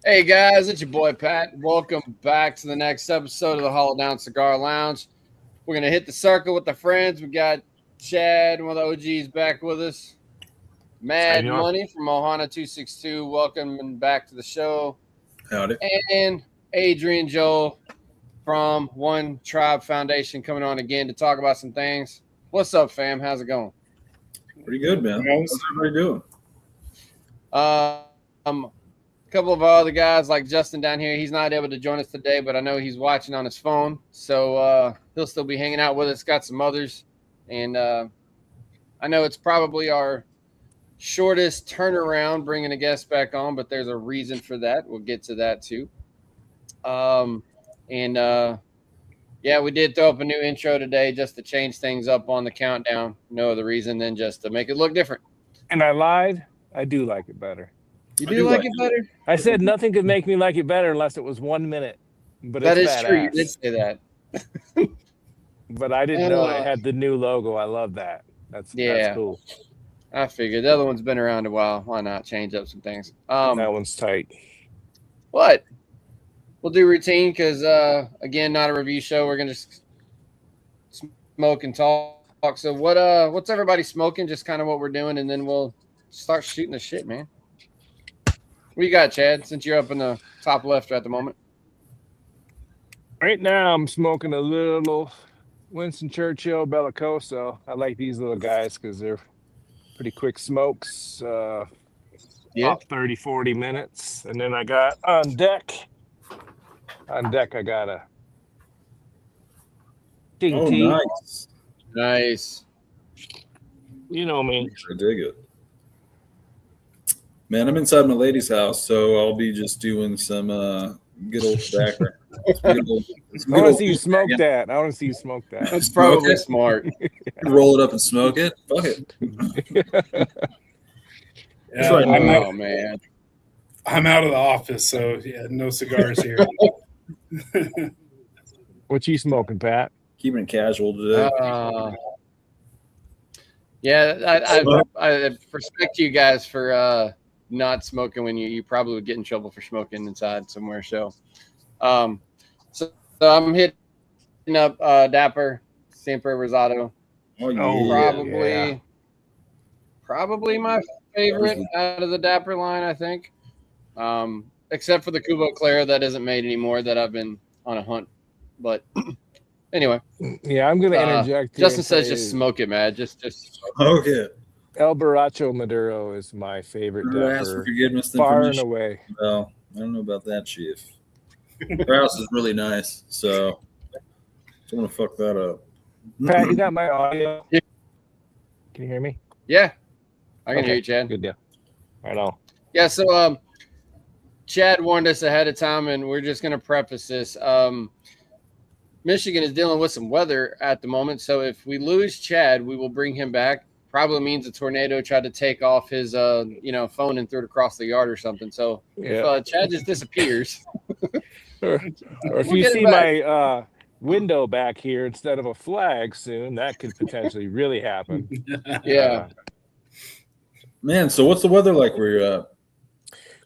Hey guys, it's your boy Pat. Welcome back to the next episode of the Hollow Down Cigar Lounge. We're gonna hit the circle with the friends. We got Chad, one of the OGs, back with us. Mad Money from Ohana 262. Welcome back to the show. Howdy. And Adrian Joel from One Tribe Foundation coming on again to talk about some things. What's up, fam? How's it going? Pretty good, man. How's everybody doing? A couple of our other guys like Justin down here, he's not able to join us today, but I know he's watching on his phone, so he'll still be hanging out with us. Got some others, and I know it's probably our shortest turnaround bringing a guest back on, but there's a reason for that. We'll get to that too. Yeah, we did throw up a new intro today just to change things up on the countdown. No other reason than just to make it look different. And I lied. I do like it better. You do like it better? I said nothing could make me like it better unless it was 1 minute. But that is true. You did say that. But I didn't know it had the new logo. I love that. That's cool. I figured the other one's been around a while. Why not change up some things? That one's tight. What? We'll do routine because, again, not a review show. We're going to smoke and talk. So what's everybody smoking? Just kind of what we're doing, and then we'll start shooting the shit, man. What you got, Chad, since you're up in the top left at the moment? Right now, I'm smoking a little Winston Churchill Bellicoso. I like these little guys because they're pretty quick smokes. About 30, 40 minutes. And then I got on deck, I got a King Tea. Nice. You know me. I dig it. Man, I'm inside my lady's house, so I'll be just doing some good old tobacco. I want to see you smoke that. That's probably smart. Roll it up and smoke it. Fuck it. Man. I'm out of the office, so no cigars here. What you smoking, Pat? Keeping it casual today. I respect you guys for not smoking when you probably would get in trouble for smoking inside somewhere. So I'm hitting up Dapper Sempre Rosado. Probably my favorite out of the Dapper line, I think. Except for the Cubo Claro that isn't made anymore that I've been on a hunt. But anyway. Yeah, I'm gonna interject. Justin says just smoke it, man. Just okay. El Borracho Maduro is my favorite Dapper, forgiveness far and away. Well, I don't know about that, Chief. Your house is really nice, so don't want to fuck that up. Pat, you got my audio? Can you hear me? Yeah, I can hear you, Chad. Good deal. I know. Yeah, so Chad warned us ahead of time, and we're just going to preface this. Michigan is dealing with some weather at the moment, so if we lose Chad, we will bring him back. Probably means a tornado tried to take off his phone and threw it across the yard or something. So if Chad just disappears, or if you see my window back here instead of a flag soon, that could potentially really happen. Yeah. Man, so what's the weather like where you're at?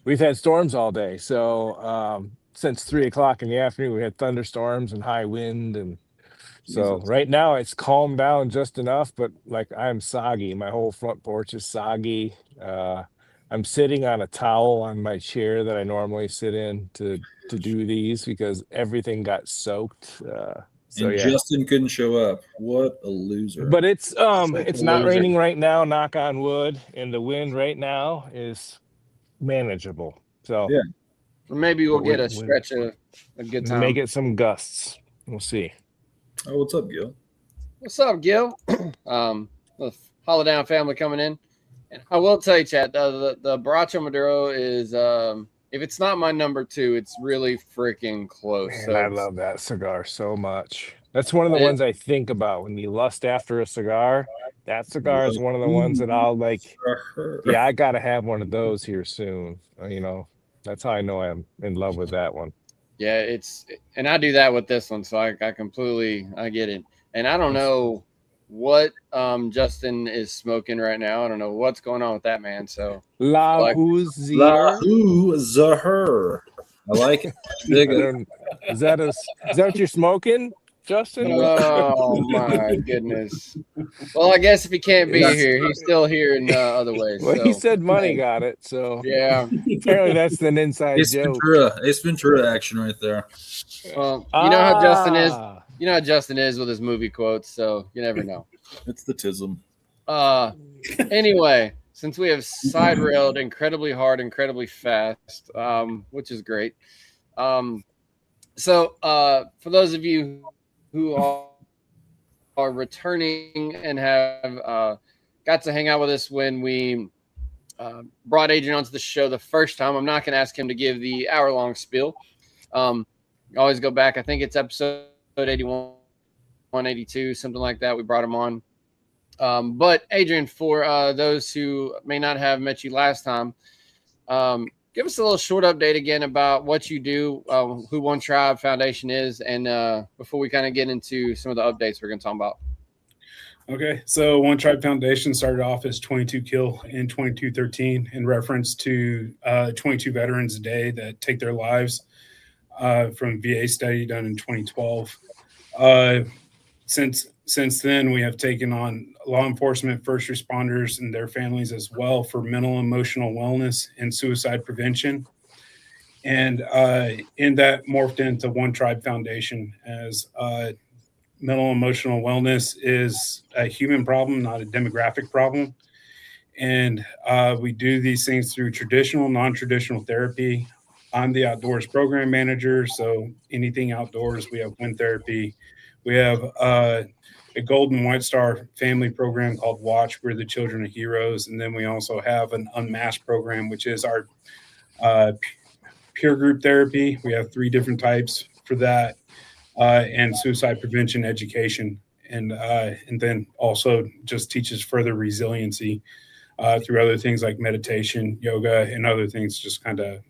We've had storms all day. So since 3:00 in the afternoon, we had thunderstorms and high wind, and so right now it's calmed down just enough, but like I'm soggy. My whole front porch is soggy. I'm sitting on a towel on my chair that I normally sit in to do these because everything got soaked. Justin couldn't show up. What a loser. But it's not raining right now, knock on wood, and the wind right now is manageable. So yeah. Maybe we'll get a stretch of a good time. Make it some gusts. We'll see. Oh, what's up, Gil? What's up, Gil? The Hollow Down family coming in. And I will tell you, Chad, the Borracho Maduro is, if it's not my number 2, it's really freaking close. Man, so I love that cigar so much. That's one of the ones I think about when you lust after a cigar. That cigar is one of the ones that I'll like. Yeah, I got to have one of those here soon. That's how I know I'm in love with that one. Yeah, and I do that with this one, so I completely get it. And I don't know what Justin is smoking right now. I don't know what's going on with that man. So La like, Uzier. Lahu Zahur. I like it. Dig it. Is that what you're smoking, Justin? oh my goodness. Well, I guess if he can't be here, he's still here in other ways. Well, So he said money got it, so yeah. apparently that's an inside Ace joke. Ventura action right there. Well, you know how Justin is. Ah. You know how Justin is with his movie quotes, so you never know. It's the tism. Anyway, since we have side railed incredibly hard, incredibly fast, which is great. So for those of you who are returning and have got to hang out with us when we brought Adrian onto the show the first time, I'm not going to ask him to give the hour-long spiel. Always go back. I think it's episode 81, 182, something like that. We brought him on. But Adrian, for those who may not have met you last time, give us a little short update again about what you do, who One Tribe Foundation is, and before we kind of get into some of the updates we're going to talk about. Okay, so One Tribe Foundation started off as 22 Kill in 2213 in reference to 22 veterans a day that take their lives from VA study done in 2012. Since then, we have taken on law enforcement, first responders, and their families as well for mental and emotional wellness and suicide prevention. And in that morphed into One Tribe Foundation as mental and emotional wellness is a human problem, not a demographic problem. And we do these things through traditional, non-traditional therapy. I'm the outdoors program manager, so anything outdoors, we have wind therapy. We have a Golden White Star family program called Watch, where the children are heroes. And then we also have an Unmasked program, which is our peer group therapy. We have 3 different types for that, and suicide prevention education. And then also just teaches further resiliency through other things like meditation, yoga, and other things, just kind of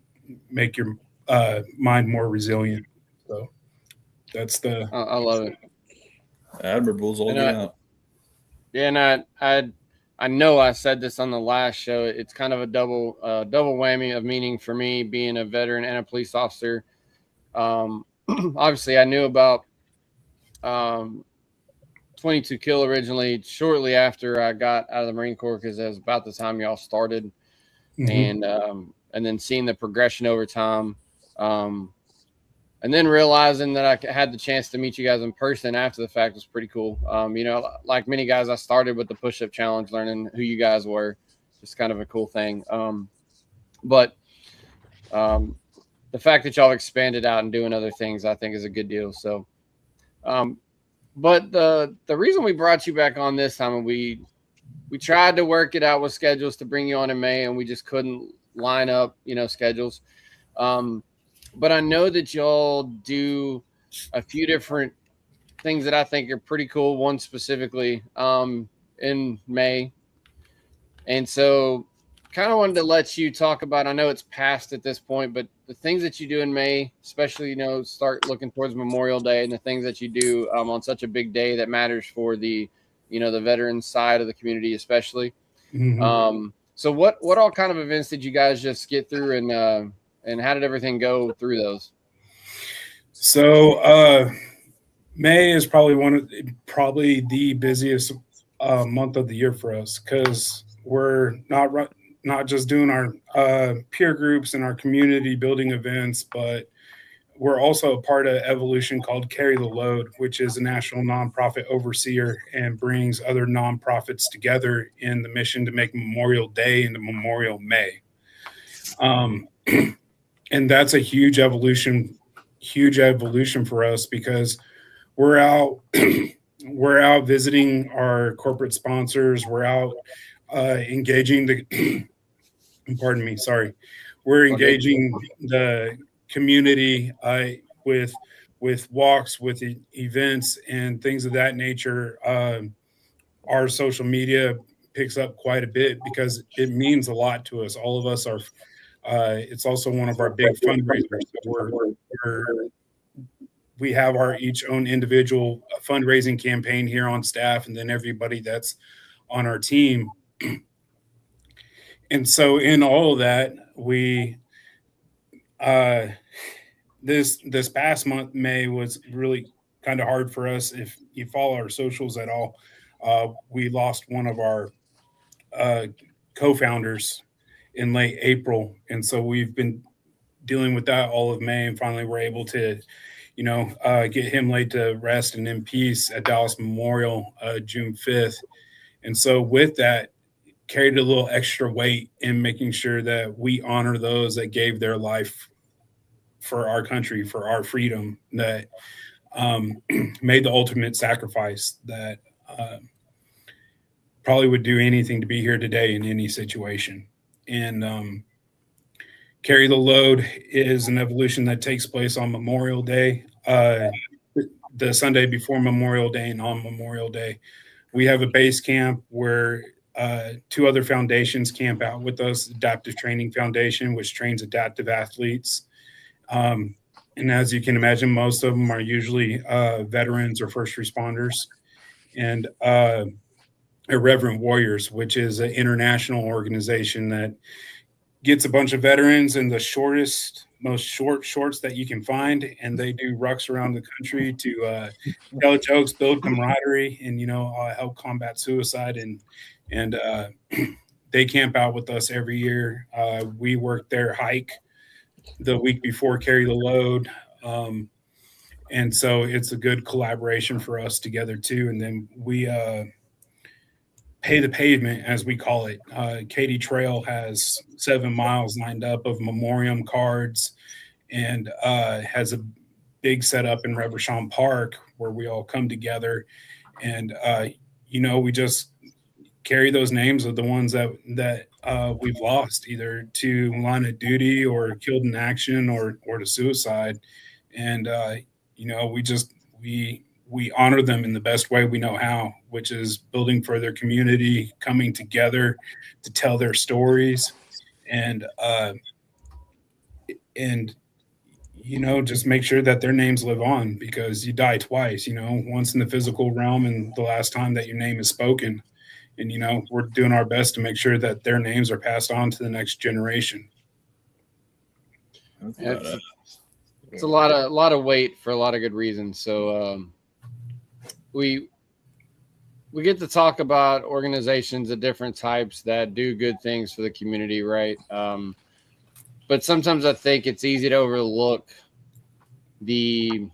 make your mind more resilient. So that's the. I love it. Admirable's all out. Yeah, and I know I said this on the last show. It's kind of a double whammy of meaning for me, being a veteran and a police officer. Obviously, I knew about 22 Kill originally shortly after I got out of the Marine Corps, because it was about the time y'all started, and then seeing the progression over time. And then realizing that I had the chance to meet you guys in person after the fact was pretty cool. You know, like many guys, I started with the push-up challenge, learning who you guys were. Just kind of a cool thing. But the fact that y'all expanded out and doing other things, I think is a good deal. So, but the reason we brought you back on this time, and we tried to work it out with schedules to bring you on in May, and we just couldn't line up, schedules. But I know that y'all do a few different things that I think are pretty cool. One specifically in May. And so kind of wanted to let you talk about, I know it's past at this point, but the things that you do in May, especially, start looking towards Memorial Day and the things that you do on such a big day that matters for the, the veteran side of the community, especially. So what all kind of events did you guys just get through, and how did everything go through those? So May is probably the busiest month of the year for us, because we're not just doing our peer groups and our community building events, but we're also a part of Evolution called Carry the Load, which is a national nonprofit overseer and brings other nonprofits together in the mission to make Memorial Day into Memorial May. And that's a huge evolution for us, because we're out visiting our corporate sponsors. We're out engaging we're engaging the community with walks, with events and things of that nature. Our social media picks up quite a bit because it means a lot to us. All of us are. we have our each own individual fundraising campaign here on staff, and then everybody that's on our team. And so in all of that, we this past month, May, was really kind of hard for us. If you follow our socials at all, we lost one of our co-founders in late April, and so we've been dealing with that all of May, and finally we're able to, get him laid to rest and in peace at Dallas Memorial, June 5th. And so with that, carried a little extra weight in making sure that we honor those that gave their life for our country, for our freedom, that made the ultimate sacrifice, that probably would do anything to be here today in any situation. And Carry the Load is an evolution that takes place on Memorial Day, the Sunday before Memorial Day and on Memorial Day. We have a base camp where 2 other foundations camp out with us. Adaptive Training Foundation, which trains adaptive athletes. And as you can imagine, most of them are usually veterans or first responders. And Irreverent Warriors, which is an international organization that gets a bunch of veterans in the most short shorts that you can find, and they do rucks around the country to tell jokes, build camaraderie, and help combat suicide. And they camp out with us every year. We work their hike the week before Carry the Load, and so it's a good collaboration for us together too. And then we pay the pavement, as we call it. Katy Trail has 7 miles lined up of memoriam cards, and has a big setup in Reverchon Park where we all come together. And we just carry those names of the ones that we've lost, either to line of duty or killed in action or to suicide. And we honor them in the best way we know how, which is building for their community, coming together to tell their stories, and just make sure that their names live on, because you die twice, once in the physical realm and the last time that your name is spoken. And, we're doing our best to make sure that their names are passed on to the next generation. It's a lot of weight for a lot of good reasons. So we get to talk about organizations of different types that do good things for the community, right? But sometimes I think it's easy to overlook the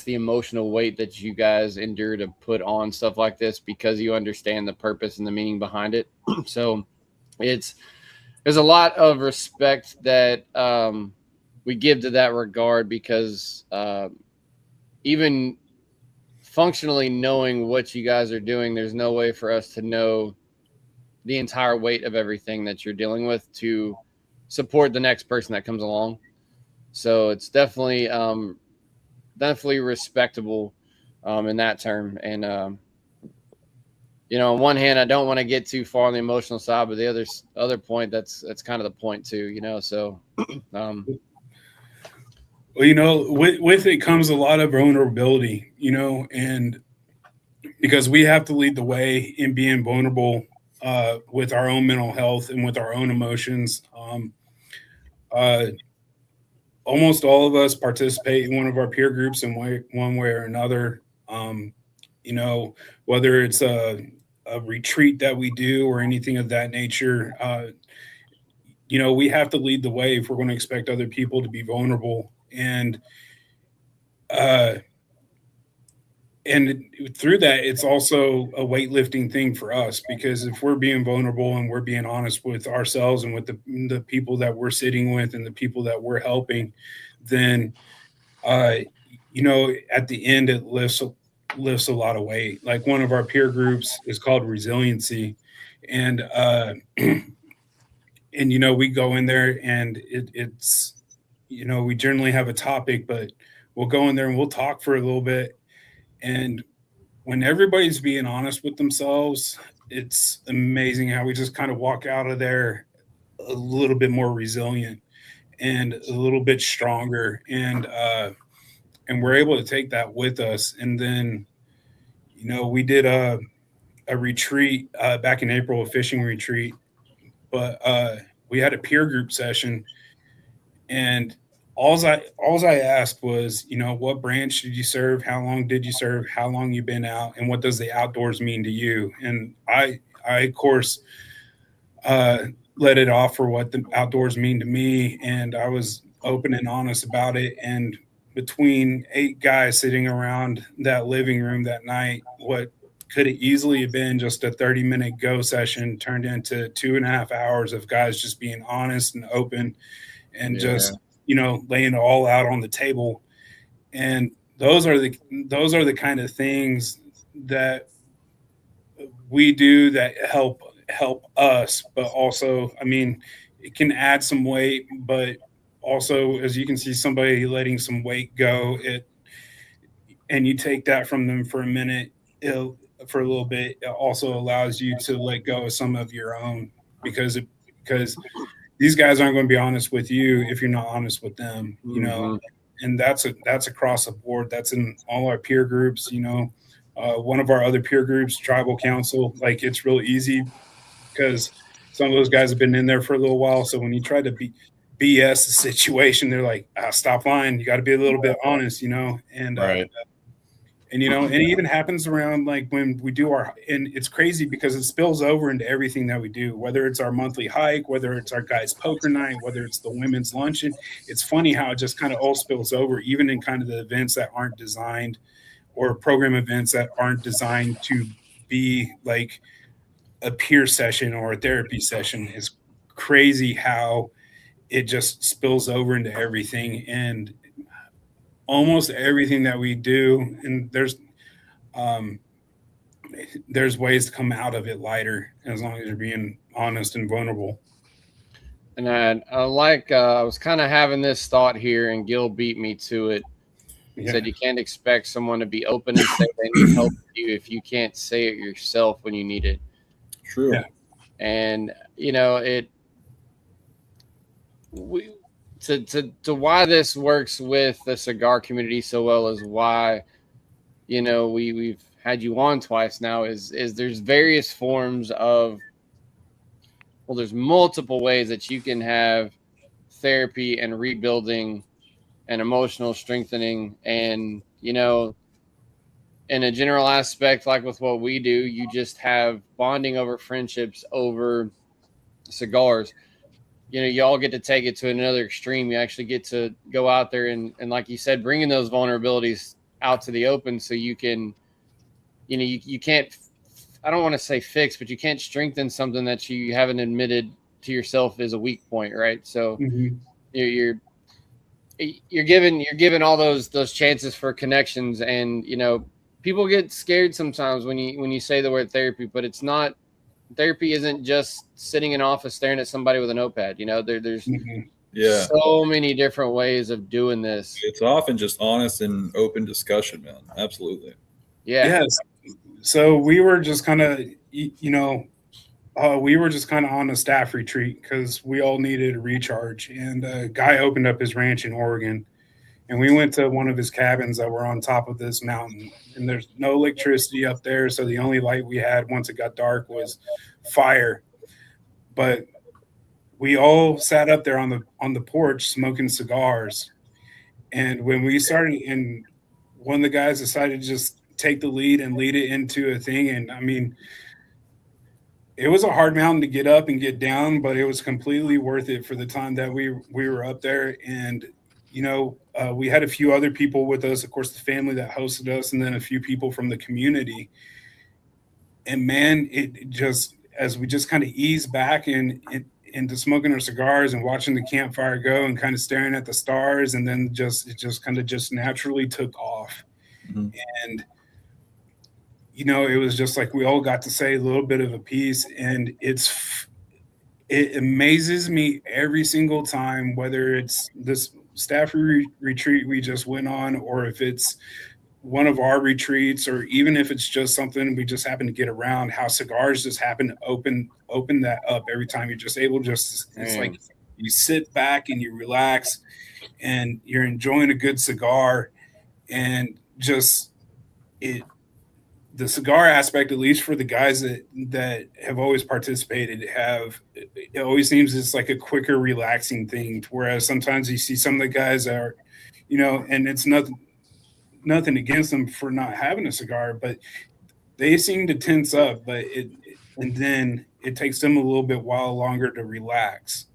emotional weight that you guys endure to put on stuff like this, because you understand the purpose and the meaning behind it. So there's a lot of respect that we give to that regard, because even functionally knowing what you guys are doing, there's no way for us to know the entire weight of everything that you're dealing with to support the next person that comes along. So it's definitely respectable in that term. And on one hand, I don't want to get too far on the emotional side, but the other point, that's kind of the point too, so well, with it comes a lot of vulnerability, and because we have to lead the way in being vulnerable with our own mental health and with our own emotions. Almost all of us participate in one of our peer groups in one way or another. Whether it's a retreat that we do or anything of that nature, we have to lead the way if we're going to expect other people to be vulnerable. And through that, it's also a weightlifting thing for us, because if we're being vulnerable and we're being honest with ourselves and with the people that we're sitting with and the people that we're helping, then, at the end, it lifts a lot of weight. Like, one of our peer groups is called Resiliency. And, we go in there, and it's, we generally have a topic, but we'll go in there and we'll talk for a little bit. And when everybody's being honest with themselves, it's amazing how we just kind of walk out of there a little bit more resilient. and a little bit stronger, and we're able to take that with us. And then, we did a retreat back in April, a fishing retreat, but we had a peer group session, and alls I asked was, what branch did you serve? How long did you serve? How long you been out? And what does the outdoors mean to you? And I of course, let it off for what the outdoors mean to me. And I was open and honest about it. And between 8 guys sitting around that living room that night, what could have easily have been just a 30-minute go session turned into 2.5 hours of guys just being honest and open and just, laying it all out on the table. And those are the kind of things that we do that help us, but also, it can add some weight, but also, as you can see, somebody letting some weight go, and you take that from them for a minute, for a little bit, it also allows you to let go of some of your own, because these guys aren't going to be honest with you if you're not honest with them, and that's across the board. That's in all our peer groups. One of our other peer groups, Tribal Council, like, it's real easy because some of those guys have been in there for a little while. So when you try to BS the situation, they're like, stop lying. You got to be a little bit honest, and Right. and it even happens around, like, when we do and it's crazy because it spills over into everything that we do, whether it's our monthly hike, whether it's our guys' poker night, whether it's the women's luncheon. It's funny how it just kind of all spills over, even in kind of the events that aren't designed, or program events that aren't designed to be like a peer session or a therapy session. Is crazy how it just spills over into everything, and almost everything that we do. And there's ways to come out of it lighter, as long as you're being honest and vulnerable. And I was kind of having this thought here, and Gil beat me to it. He said you can't expect someone to be open and say they need help with you if you can't say it yourself when you need it. True. Yeah. And to why this works with the cigar community so well is why we've had you on twice now is there's various forms of, there's multiple ways that you can have therapy and rebuilding and emotional strengthening. And in a general aspect, like with what we do, you just have bonding over friendships over cigars. You all get to take it to another extreme. You actually get to go out there and like you said, bringing those vulnerabilities out to the open, so you can, you can't, I don't want to say fix, but you can't strengthen something that you haven't admitted to yourself is a weak point, right? So you're given all those chances for connections, and people get scared sometimes when you say the word therapy, but it's not. Therapy isn't just sitting in an office staring at somebody with a notepad. There's so many different ways of doing this. It's often just honest and open discussion, man. Absolutely. Yeah. Yes. So we were just kind of, on a staff retreat because we all needed a recharge. And a guy opened up his ranch in Oregon, and we went to one of his cabins that were on top of this mountain, and there's no electricity up there. So the only light we had once it got dark was fire. But we all sat up there on the porch smoking cigars. And when we started, and one of the guys decided to just take the lead and lead it into a thing. And it was a hard mountain to get up and get down, but it was completely worth it for the time that we were up there. And we had a few other people with us, of course, the family that hosted us, and then a few people from the community. And man, it just, as we just kind of eased back into smoking our cigars and watching the campfire go and kind of staring at the stars, and then it just kind of just naturally took off. Mm-hmm. And it was just like we all got to say a little bit of a piece, and it amazes me every single time, whether it's this staff retreat we just went on, or if it's one of our retreats, or even if it's just something we just happen to get around, how cigars just happen to open that up every time. You're just able it's like you sit back and you relax and you're enjoying a good cigar, and just the cigar aspect, at least for the guys that have always participated, it always seems it's like a quicker, relaxing thing. Whereas sometimes you see some of the guys are, and it's nothing against them for not having a cigar, but they seem to tense up. And then it takes them a little bit while longer to relax.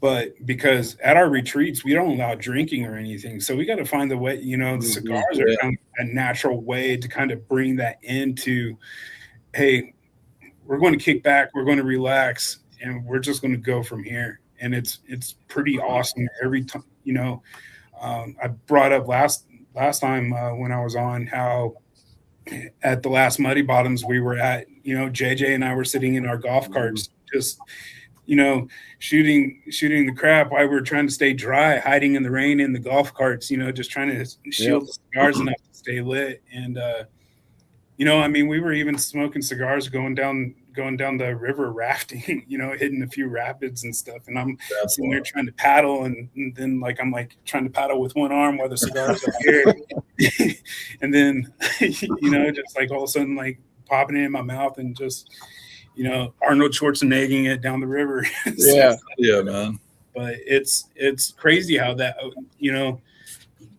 But because at our retreats, we don't allow drinking or anything. So we got to find the way, the cigars are kind of a natural way to kind of bring that into, hey, we're going to kick back, we're going to relax, and we're just going to go from here. And it's pretty awesome every time. I brought up last time when I was on how at the last Muddy Bottoms we were at, JJ and I were sitting in our golf carts, just shooting the crap while we were trying to stay dry, hiding in the rain in the golf carts, just trying to shield the cigars enough to stay lit. And we were even smoking cigars going down the river rafting, hitting a few rapids and stuff. And I'm sitting there trying to paddle, and then I'm trying to paddle with one arm while the cigars are here. And then just all of a sudden popping it in my mouth and just Arnold Schwarzenegging it down the river. Yeah, man. But it's crazy how that,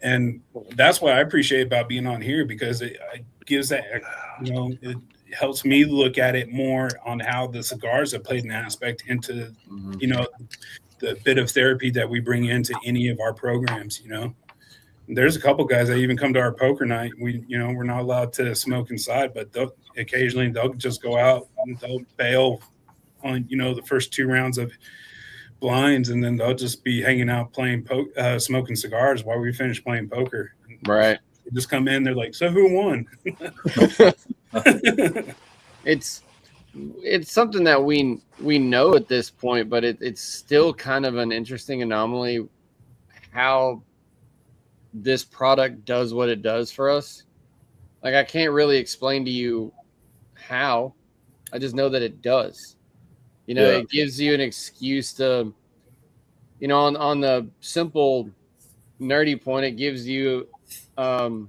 and that's what I appreciate about being on here, because it gives that, it helps me look at it more on how the cigars have played an aspect into, the bit of therapy that we bring into any of our programs. There's a couple guys that even come to our poker night. We're not allowed to smoke inside, but occasionally they'll just go out and they'll bail on, the first 2 rounds of blinds, and then they'll just be hanging out playing smoking cigars while we finish playing poker. Right. They just come in, they're like, so who won? It's something that we know at this point, but it's still kind of an interesting anomaly how this product does what it does for us. I can't really explain to you how. I just know that it does. It gives you an excuse to, on the simple nerdy point, it gives you an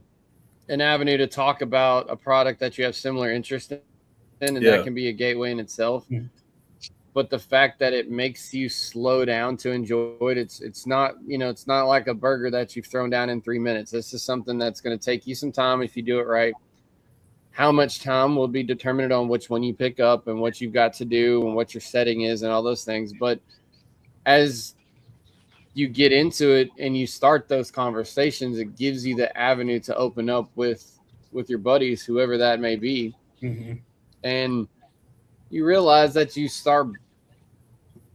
avenue to talk about a product that you have similar interest in, and that can be a gateway in itself. Mm-hmm. But the fact that it makes you slow down to enjoy it, it's not, it's not like a burger that you've thrown down in 3 minutes. This is something that's going to take you some time if you do it right. How much time will be determined on which one you pick up and what you've got to do and what your setting is and all those things. But as you get into it and you start those conversations, it gives you the avenue to open up with your buddies, whoever that may be. Mm-hmm. And you realize that you start,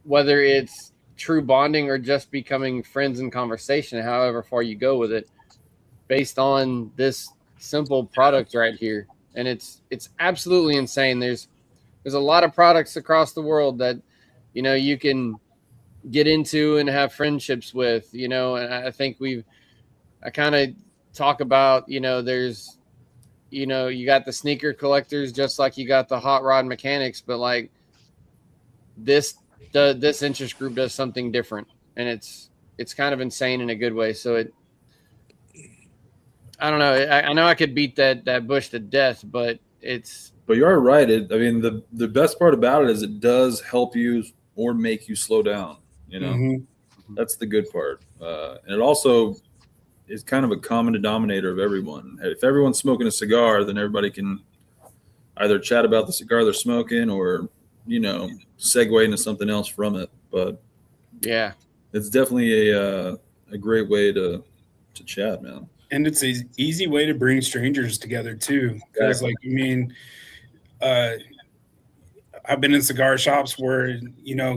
whether it's true bonding or just becoming friends in conversation, however far you go with it, based on this simple product right here. And it's absolutely insane. There's a lot of products across the world that, you can get into and have friendships with, and I think I kind of talk about, there's, you got the sneaker collectors, just like you got the hot rod mechanics, but this interest group does something different, and it's kind of insane in a good way. So I don't know. I know I could beat that bush to death, but you are right. The best part about it is it does help you or make you slow down. Mm-hmm. That's the good part. And it also is kind of a common denominator of everyone. If everyone's smoking a cigar, then everybody can either chat about the cigar they're smoking or, segue into something else from it. But yeah, it's definitely a great way to chat, man. And it's an easy way to bring strangers together too. Because I've been in cigar shops where,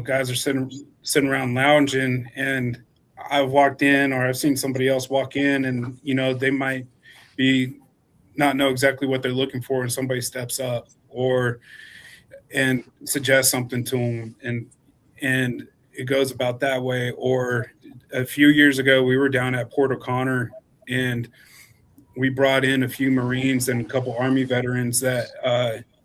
guys are sitting around lounging, and I've walked in, or I've seen somebody else walk in, and, they might not know exactly what they're looking for, and somebody steps up and suggests something to them, and it goes about that way. Or a few years ago, we were down at Port O'Connor, and we brought in a few Marines and a couple Army veterans that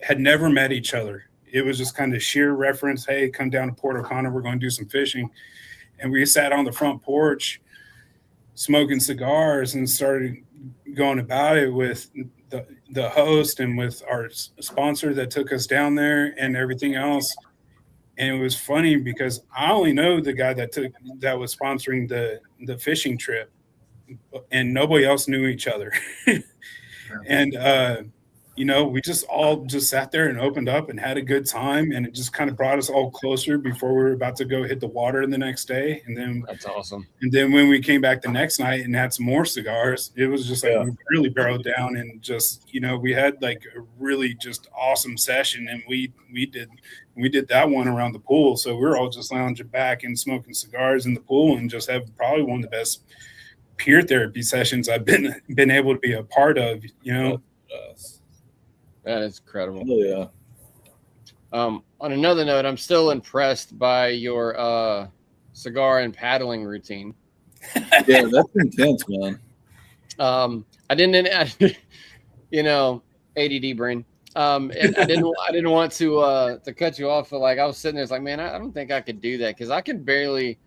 had never met each other. it was just kind of sheer reference. Hey, come down to Port O'Connor. We're going to do some fishing. And we sat on the front porch smoking cigars and started going about it with the host and with our sponsor that took us down there and everything else. And it was funny because I only know the guy that was sponsoring the fishing trip, and nobody else knew each other. And we just all just sat there and opened up and had a good time, and it just kind of brought us all closer before we were about to go hit the water the next day. And then That's awesome. And then when we came back the next night and had some more cigars, it was just like we really barreled down and just, we had like a really just awesome session. And we did that one around the pool. So we were all just lounging back and smoking cigars in the pool and just having probably one of the best peer therapy sessions I've been able to be a part of, That is incredible. Oh, yeah. On another note, I'm still impressed by your cigar and paddling routine. Yeah, that's intense, man. I didn't, ADD brain. And I didn't want to cut you off, but like I was sitting there, it's like, man, I don't think I could do that because I can barely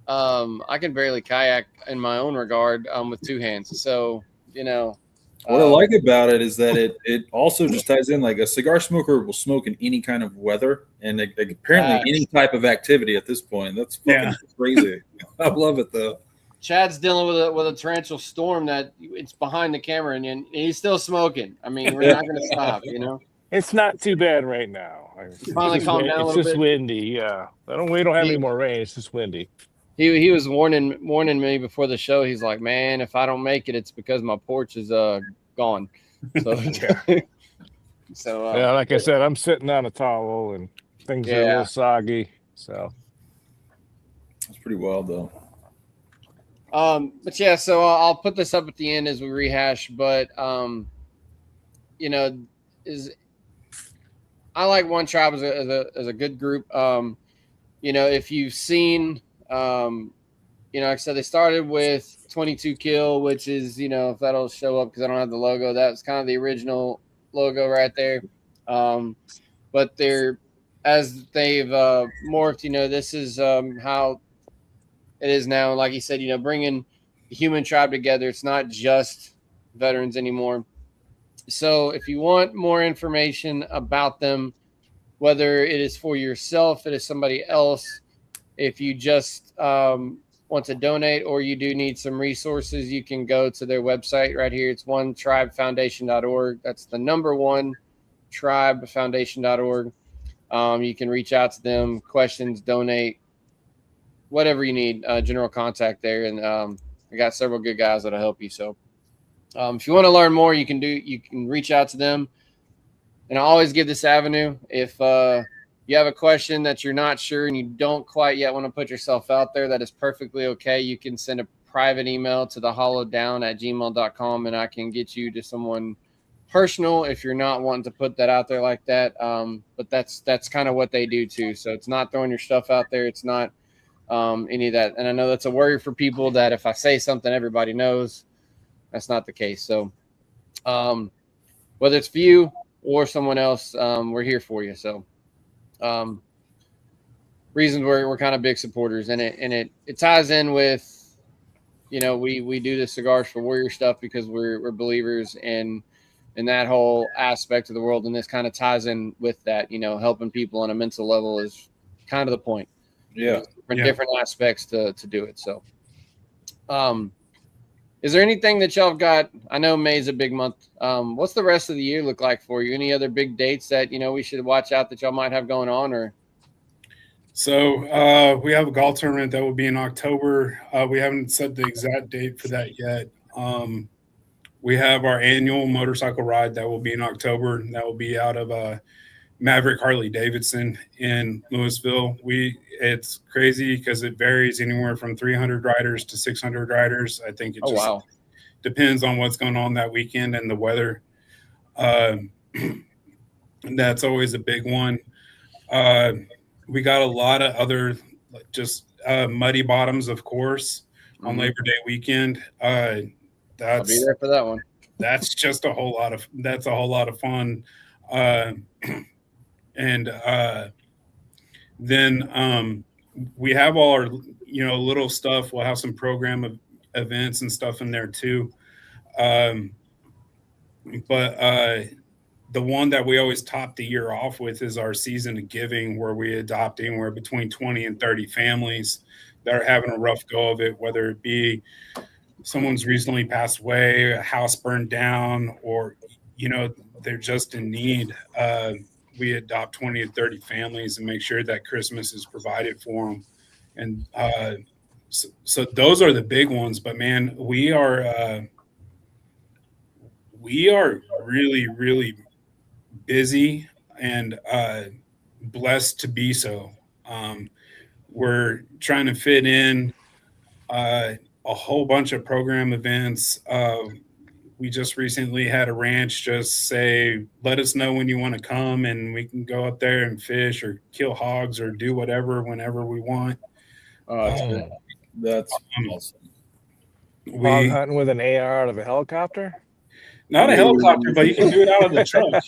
kayak in my own regard with two hands. So what I like about it is that it also just ties in, like a cigar smoker will smoke in any kind of weather and apparently any type of activity at this point. That's fucking crazy. I love it though. Chad's dealing with a torrential storm that it's behind the camera and he's still smoking. I mean, we're not going to stop, It's not too bad right now. Finally calmed down a little bit. It's just windy. Yeah, we don't have any more rain. It's just windy. He was warning me before the show. He's like, man, if I don't make it, it's because my porch is gone. So, like I said, I'm sitting on a towel and things are a little soggy. So that's pretty wild, though. But yeah, so I'll put this up at the end as we rehash. But I like One Tribe as a good group. If you've seen. Like I said, they started with 22 Kill, which is, if that'll show up because I don't have the logo, that's kind of the original logo right there. But as they've morphed, this is how it is now. Like you said, bringing the human tribe together. It's not just veterans anymore. So if you want more information about them, whether it is for yourself, it is somebody else, if you just want to donate or you do need some resources, you can go to their website right here. It's onetribefoundation.org. That's the number one, tribefoundation.org. You can reach out to them, questions, donate, whatever you need, general contact there. And I got several good guys that'll help you. So if you want to learn more, you can reach out to them. And I always give this avenue. If you have a question that you're not sure and you don't quite yet want to put yourself out there, that is perfectly okay. You can send a private email to thehollowdown@gmail.com and I can get you to someone personal if you're not wanting to put that out there like that. But that's kind of what they do too. So it's not throwing your stuff out there. It's not any of that. And I know that's a worry for people that if I say something, everybody knows. That's not the case. So whether it's for you or someone else, we're here for you. So reasons we're kind of big supporters, and it ties in with, we do the Cigars for Warrior stuff because we're believers in that whole aspect of the world, and this kind of ties in with that. Helping people on a mental level is kind of the point. Yeah, different aspects to do it. So, is there anything that y'all have got? I know May's a big month. What's the rest of the year look like for you? Any other big dates that we should watch out that y'all might have going on? Or so we have a golf tournament that will be in October. We haven't set the exact date for that yet. We have our annual motorcycle ride that will be in October. That will be out of Maverick Harley Davidson in Louisville. It's crazy because it varies anywhere from 300 riders to 600 riders. I think it just depends on what's going on that weekend and the weather. That's always a big one. We got a lot of other muddy bottoms, of course, on Labor Day weekend. I'll be there for that one. That's just a whole lot of fun. And then we have all our little stuff. We'll have some program events and stuff in there too. Um, but the one that we always top the year off with is our season of giving, where we adopt anywhere between 20 and 30 families that are having a rough go of it, whether it be someone's recently passed away, a house burned down, or they're just in need. We adopt 20 to 30 families and make sure that Christmas is provided for them. And so those are the big ones. But man, we are really, really busy and blessed to be so. We're trying to fit in a whole bunch of program events. We just recently had a ranch just say, let us know when you want to come and we can go up there and fish or kill hogs or do whatever whenever we want. That's awesome. Hog hunting with an AR out of a helicopter? Not a helicopter, but you can do it out of the truck.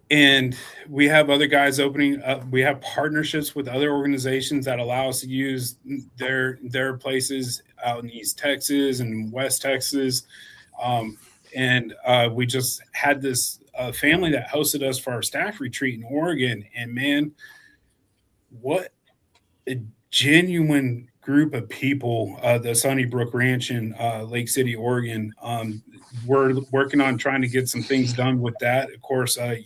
And we have other guys opening up. We have partnerships with other organizations that allow us to use their places out in East Texas and West Texas. And we just had this family that hosted us for our staff retreat in Oregon. And man, what a genuine group of people, the Sunnybrook Ranch in Lake City, Oregon. We're working on trying to get some things done with that. Of course, that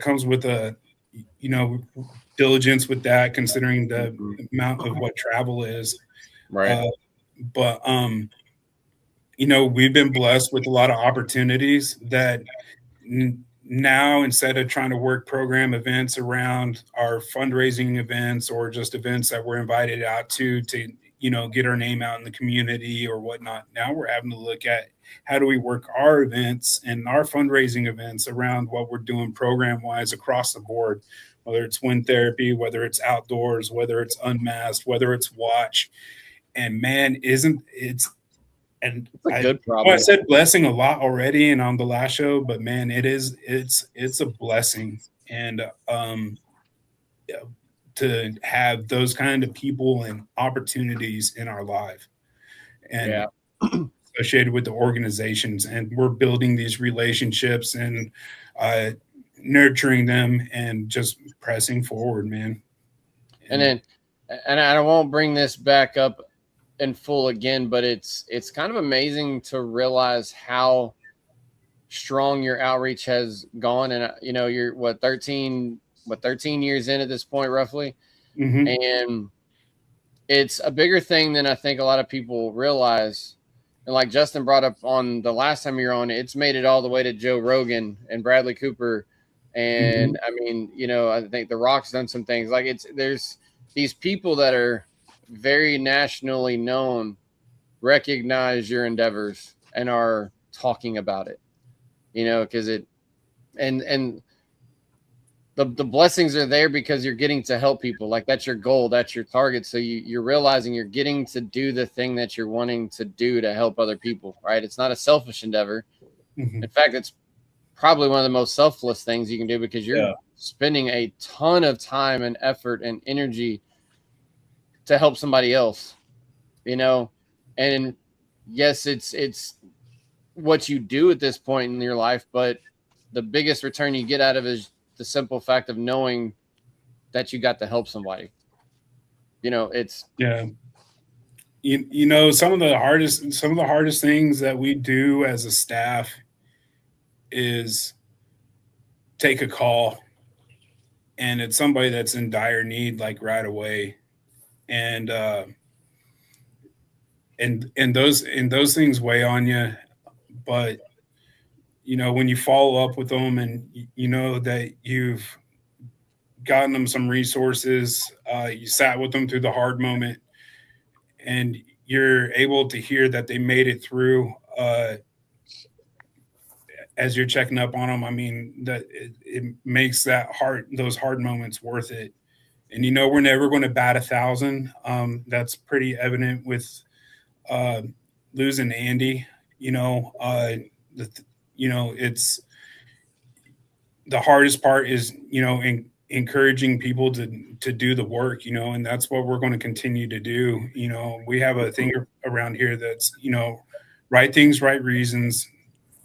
comes with diligence with that, considering the amount of what travel is. Right. But we've been blessed with a lot of opportunities that now, instead of trying to work program events around our fundraising events or just events that we're invited out to get our name out in the community or whatnot, now we're having to look at how do we work our events and our fundraising events around what we're doing program wise across the board, whether it's wind therapy, whether it's outdoors, whether it's unmasked, whether it's watch. And man, and a good problem. I said blessing a lot already and on the last show, but man, it's a blessing. And to have those kind of people and opportunities in our life and associated with the organizations. And we're building these relationships and nurturing them and just pressing forward, man. And I won't bring this back up in full again, but it's kind of amazing to realize how strong your outreach has gone. And you're 13 years in at this point, roughly. Mm-hmm. And it's a bigger thing than I think a lot of people realize. And like Justin brought up on the last time you were on, it's made it all the way to Joe Rogan and Bradley Cooper. And I mean, I think The Rock's done some things. Like there's these people that are very nationally known, recognize your endeavors and are talking about it, because and the blessings are there because you're getting to help people. Like that's your goal, that's your target. So you're realizing you're getting to do the thing that you're wanting to do to help other people, right? It's not a selfish endeavor. Mm-hmm. In fact, it's probably one of the most selfless things you can do because you're spending a ton of time and effort and energy to help somebody else, and yes, it's what you do at this point in your life, but the biggest return you get out of it is the simple fact of knowing that you got to help somebody. It's some of the hardest things that we do as a staff is take a call, and it's somebody that's in dire need, like right away. And those things weigh on you, but when you follow up with them and that you've gotten them some resources, you sat with them through the hard moment, and you're able to hear that they made it through as you're checking up on them. I mean, that it makes those hard moments worth it. And we're never going to bat 1,000. That's pretty evident with losing Andy. you know, it's the hardest part is, encouraging people to do the work, and that's what we're going to continue to do. We have a thing around here that's, right things, right reasons.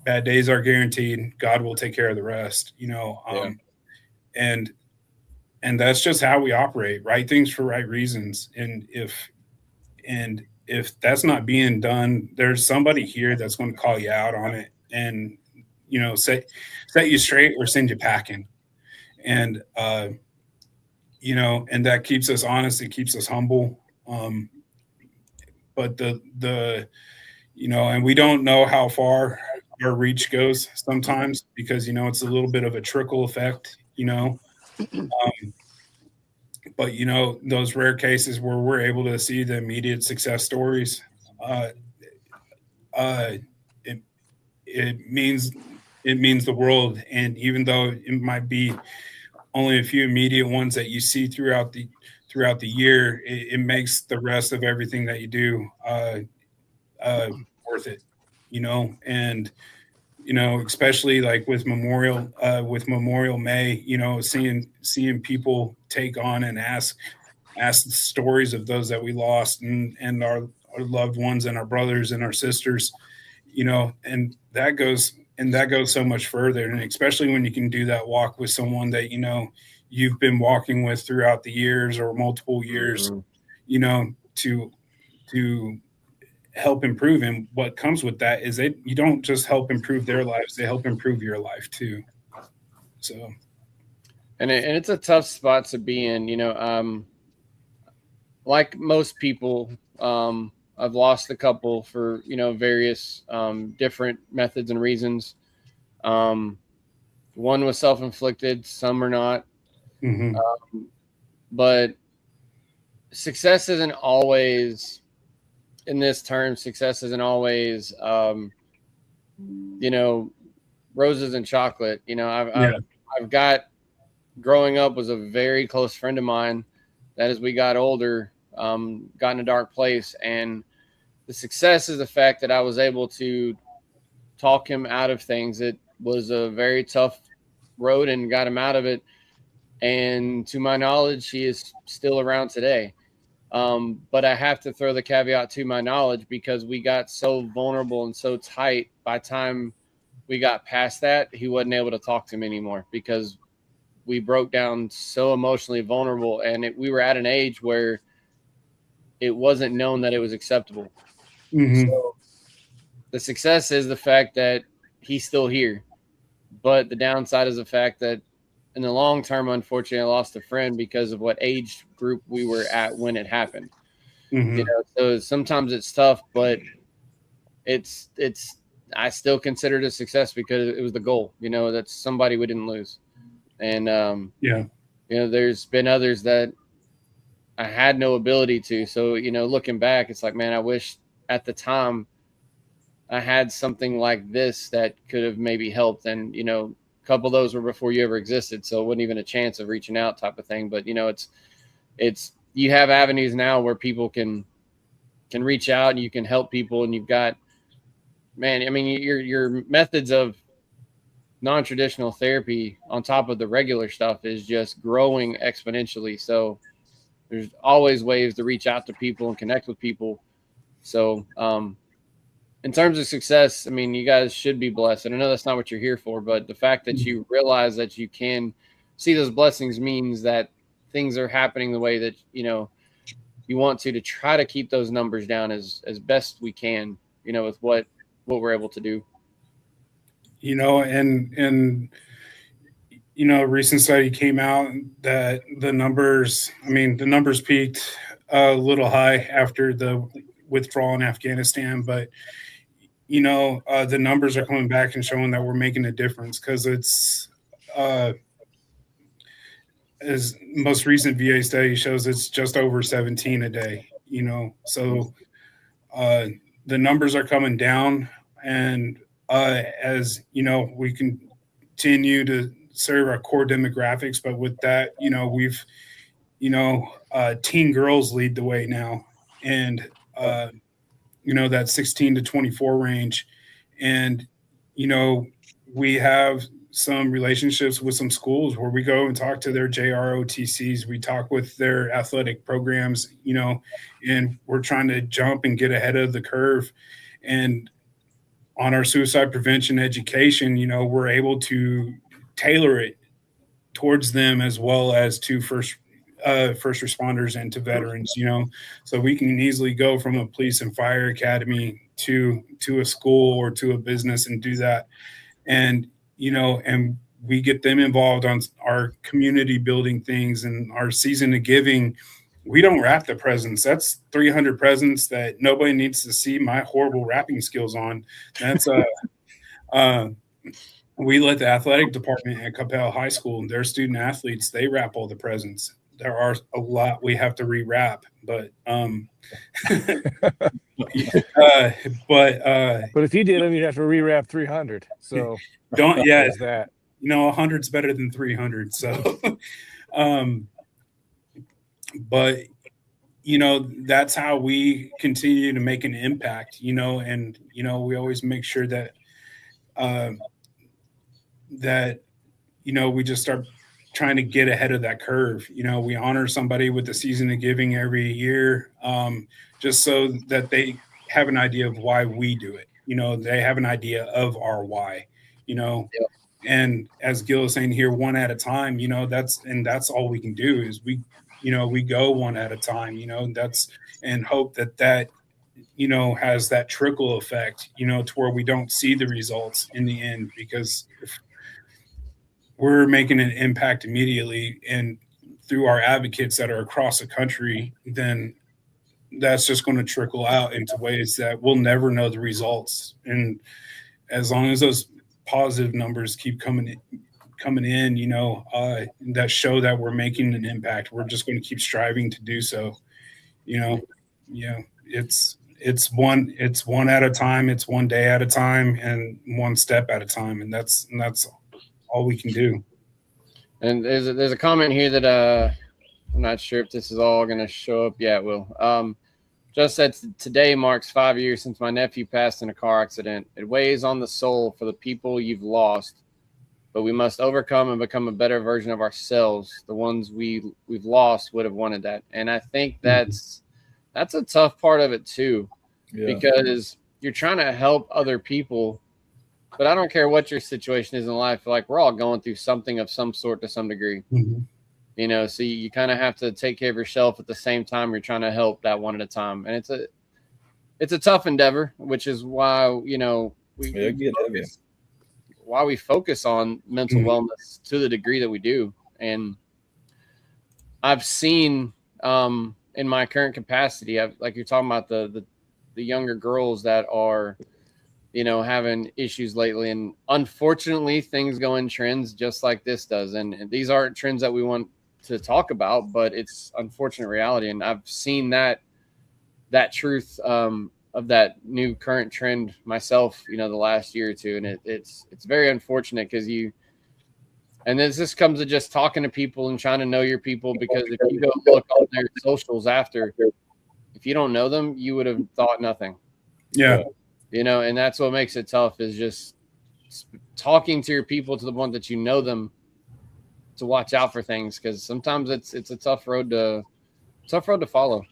Bad days are guaranteed. God will take care of the rest, and that's just how we operate. Right things for right reasons. And if that's not being done, there's somebody here that's going to call you out on it, and set you straight or send you packing. And and that keeps us honest. It keeps us humble. But and we don't know how far our reach goes sometimes, because it's a little bit of a trickle effect. But those rare cases where we're able to see the immediate success stories, uh, uh, it means the world. And even though it might be only a few immediate ones that you see throughout the year, it makes the rest of everything that you do worth it. And especially like with Memorial May, seeing people take on and ask the stories of those that we lost, and our loved ones and our brothers and our sisters, and that goes so much further. And especially when you can do that walk with someone that you've been walking with throughout the years or multiple years, to help improve. And what comes with that is you don't just help improve their lives, they help improve your life too. So, and it's a tough spot to be in. Like most people, I've lost a couple for various different methods and reasons. One was self-inflicted, some are not. mm-hmm. But success isn't always, in this term, success isn't always roses and chocolate. I've got, growing up, was a very close friend of mine that, as we got older, got in a dark place. And the success is the fact that I was able to talk him out of things. It was a very tough road and got him out of it. And to my knowledge, he is still around today. But I have to throw the caveat to my knowledge, because we got so vulnerable and so tight. By the time we got past that, he wasn't able to talk to me anymore, because we broke down so emotionally vulnerable, and we were at an age where it wasn't known that it was acceptable. Mm-hmm. So the success is the fact that he's still here, but the downside is the fact that in the long term, unfortunately, I lost a friend because of what age group we were at when it happened. Mm-hmm. So sometimes it's tough, but it's I still consider it a success, because it was the goal. That's somebody we didn't lose. And there's been others that I had no ability to. So looking back, it's like, man, I wish at the time I had something like this that could have maybe helped. And a couple of those were before you ever existed, so it wasn't even a chance of reaching out, type of thing. But it's you have avenues now where people can reach out, and you can help people, and you've got, man, I mean, your methods of non-traditional therapy on top of the regular stuff is just growing exponentially. So there's always ways to reach out to people and connect with people. So in terms of success, I mean, you guys should be blessed. And I know that's not what you're here for, but the fact that you realize that you can see those blessings means that things are happening the way that, you want to try to keep those numbers down as best we can, with what we're able to do. And a recent study came out that the numbers peaked a little high after the withdrawal in Afghanistan, but the numbers are coming back and showing that we're making a difference, because it's as most recent VA study shows, it's just over 17 a day. So the numbers are coming down, and as we continue to serve our core demographics, but with that, we've teen girls lead the way now, and that 16 to 24 range, And, we have some relationships with some schools where we go and talk to their JROTCs. We talk with their athletic programs, and we're trying to jump and get ahead of the curve. And on our suicide prevention education, we're able to tailor it towards them as well as to first responders and to veterans, so we can easily go from a police and fire academy to a school or to a business and do that. And, and we get them involved on our community building things and our season of giving. We don't wrap the presents. That's 300 presents that nobody needs to see my horrible wrapping skills on. That's we let the athletic department at Capel High School, their student athletes, they wrap all the presents. There are a lot we have to rewrap, but but if you did them, you'd have to rewrap 300. So that 100's better than 300. So, but that's how we continue to make an impact. And we always make sure that we just start trying to get ahead of that curve. We honor somebody with the season of giving every year, just so that they have an idea of why we do it. They have an idea of our why, yep. And as Gil is saying here, one at a time, that's all we can do is we go one at a time, and hope that has that trickle effect, to where we don't see the results in the end, because if we're making an impact immediately and through our advocates that are across the country, then that's just going to trickle out into ways that we'll never know the results. And as long as those positive numbers keep coming in, that show that we're making an impact, we're just going to keep striving to do so. It's one at a time, it's one day at a time, and one step at a time, and that's all we can do. And there's a comment here that I'm not sure if this is all going to show up. Yeah, it will. Just said today marks 5 years since my nephew passed in a car accident. It weighs on the soul for the people you've lost, but we must overcome and become a better version of ourselves. The ones we've lost would have wanted that, and I think that's a tough part of it too, because you're trying to help other people. But I don't care what your situation is in life. Like, we're all going through something of some sort to some degree, so you kind of have to take care of yourself at the same time you're trying to help that one at a time. And it's a tough endeavor, which is why, we focus on mental wellness to the degree that we do. And I've seen, in my current capacity, like you're talking about the younger girls that are, having issues lately. And unfortunately, things go in trends just like this does. And these aren't trends that we want to talk about, but it's unfortunate reality. And I've seen that truth of that new current trend myself, the last year or two. And it's very unfortunate because and this comes to just talking to people and trying to know your people, because if you go look on their socials after, if you don't know them, you would have thought nothing. Yeah. And that's what makes it tough, is just talking to your people to the point that you know them, to watch out for things, because sometimes it's a tough road to follow.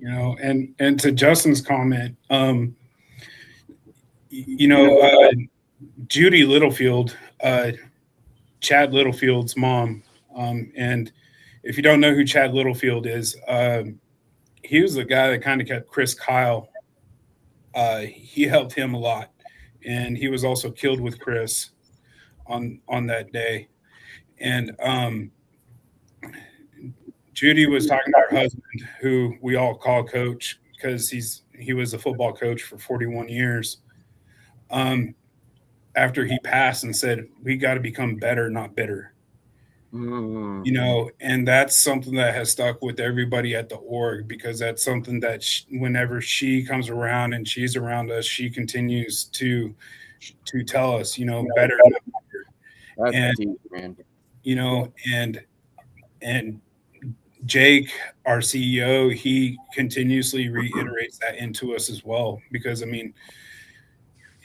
And to Justin's comment, Judy Littlefield, Chad Littlefield's mom, and if you don't know who Chad Littlefield is, he was the guy that kind of kept Chris Kyle. He helped him a lot, and he was also killed with Chris on that day. And Judy was talking to her husband, who we all call Coach because he was a football coach for 41 years. After he passed, and said, we got to become better, not bitter. And that's something that has stuck with everybody at the org, because that's something that whenever she comes around and she's around us, she continues to tell us, better. That's and deep, man. And Jake, our CEO, he continuously reiterates that into us as well, because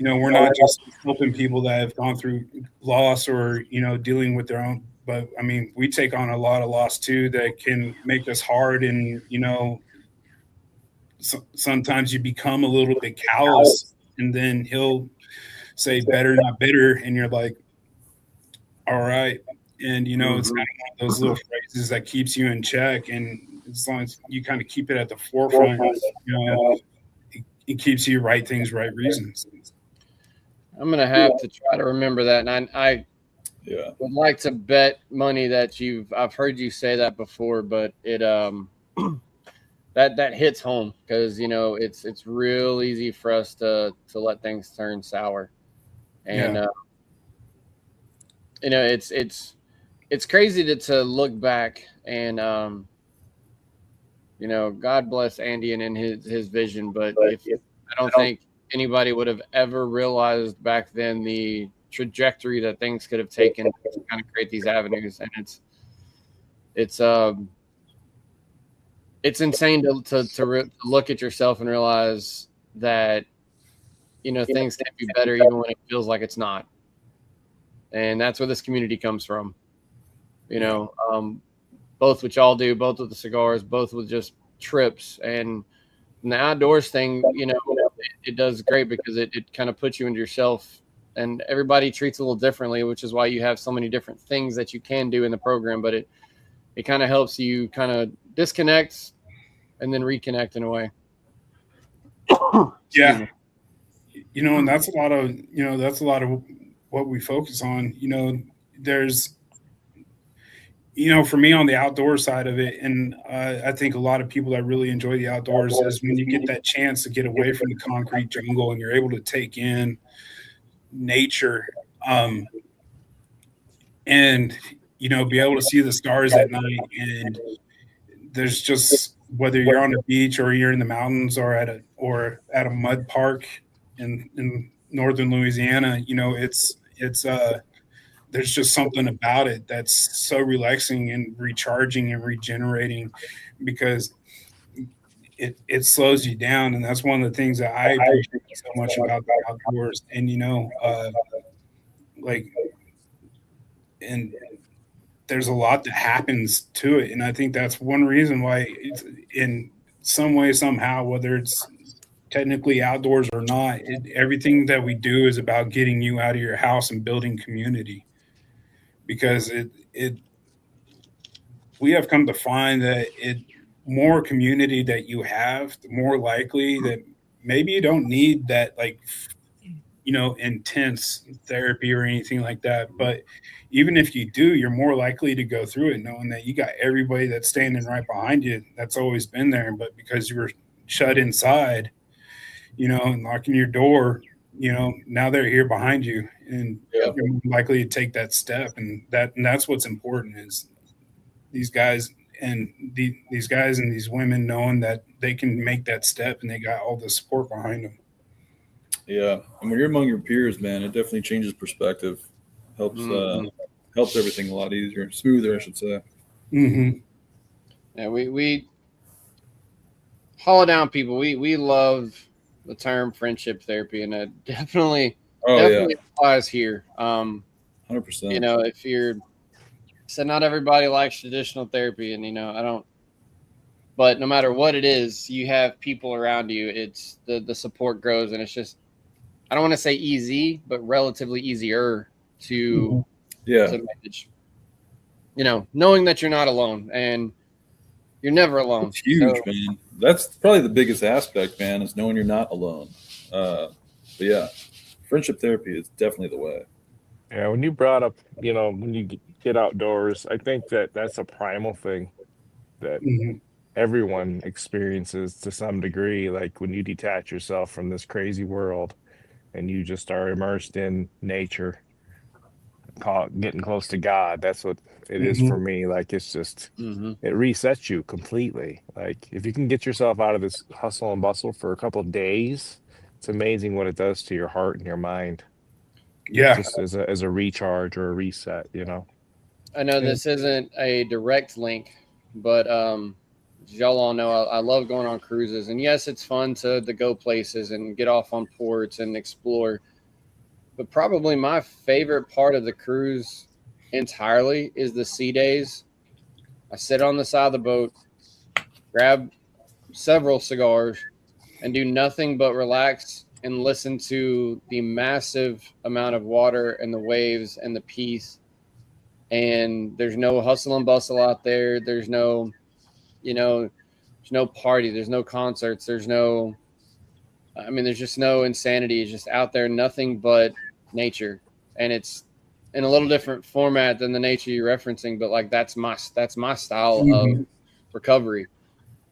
we're not just helping people that have gone through loss or, dealing with their own, but I mean, we take on a lot of loss too that can make us hard. And, sometimes you become a little bit callous, and then he'll say better, not bitter. And you're like, all right. And, it's kind of one of those little phrases that keeps you in check. And as long as you kind of keep it at the forefront, it keeps you right things, right reasons. I'm going to have to try to remember that. And I would like to bet money that I've heard you say that before, but it, that hits home because, it's real easy for us to let things turn sour. And, it's crazy to look back and, God bless Andy and his vision, but I don't think anybody would have ever realized back then the trajectory that things could have taken to kind of create these avenues. And it's insane to look at yourself and realize that, things can be better even when it feels like it's not. And that's where this community comes from, both what y'all do, both with the cigars, both with just trips and the outdoors thing, it does great because it kind of puts you into yourself, and everybody treats it a little differently, which is why you have so many different things that you can do in the program, but it kind of helps you kind of disconnect and then reconnect in a way. Yeah. And that's a lot of what we focus on. There's, for me on the outdoor side of it, and I think a lot of people that really enjoy the outdoors is when you get that chance to get away from the concrete jungle and you're able to take in nature, and be able to see the stars at night. And there's just, whether you're on the beach or you're in the mountains or at a mud park in northern Louisiana, it's there's just something about it that's so relaxing and recharging and regenerating, because it slows you down. And that's one of the things that I appreciate so much about the outdoors. And, and there's a lot that happens to it. And I think that's one reason why it's, in some way, somehow, whether it's technically outdoors or not, everything that we do is about getting you out of your house and building community. Because we have come to find that more community that you have, the more likely that maybe you don't need that, intense therapy or anything like that. But even if you do, you're more likely to go through it knowing that you got everybody that's standing right behind you that's always been there. But because you were shut inside, and locking your door, now they're here behind you, and you're more likely to take that step. And that's what's important, is these guys and these women knowing that they can make that step and they got all the support behind them. Yeah. And when you're among your peers, man, it definitely changes perspective. Helps everything a lot easier, smoother, I should say. Mm-hmm. Yeah, we hollow down people. We love the term friendship therapy, and it definitely applies here. 100%. If you're so, not everybody likes traditional therapy, and I don't. But no matter what it is, you have people around you. It's the support grows, and it's just, I don't want to say easy, but relatively easier to manage. Knowing that you're not alone, and you're never alone. It's huge, man. That's probably the biggest aspect, man, is knowing you're not alone. But yeah, friendship therapy is definitely the way. Yeah, when you brought up, when you get outdoors, I think that's a primal thing that everyone experiences to some degree. Like when you detach yourself from this crazy world and you just are immersed in nature, getting close to God. That's what it is for me. Like it's just, it resets you completely. Like if you can get yourself out of this hustle and bustle for a couple of days, it's amazing what it does to your heart and your mind. Yeah. Just as a recharge or a reset, I know this isn't a direct link, but y'all all know, I love going on cruises. And yes, it's fun to go places and get off on ports and explore. But probably my favorite part of the cruise entirely is the sea days. I sit on the side of the boat, grab several cigars, and do nothing but relax and listen to the massive amount of water and the waves and the peace. And there's no hustle and bustle out there. There's no, there's no party. There's no concerts. There's just no insanity. It's just out there, nothing but nature. And it's in a little different format than the nature you're referencing, but like that's my style of recovery,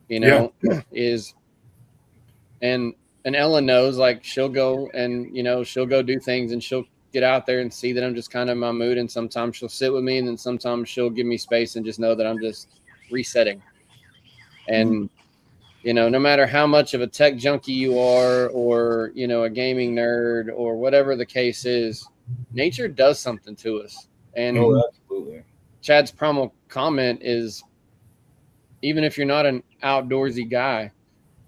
is, and Ellen knows, like, she'll go and she'll go do things, and she'll get out there and see that I'm just kind of in my mood, and sometimes she'll sit with me, and then sometimes she'll give me space and just know that I'm just resetting. And no matter how much of a tech junkie you are, or a gaming nerd, or whatever the case is, nature does something to us. And absolutely. Chad's primal comment is, even if you're not an outdoorsy guy,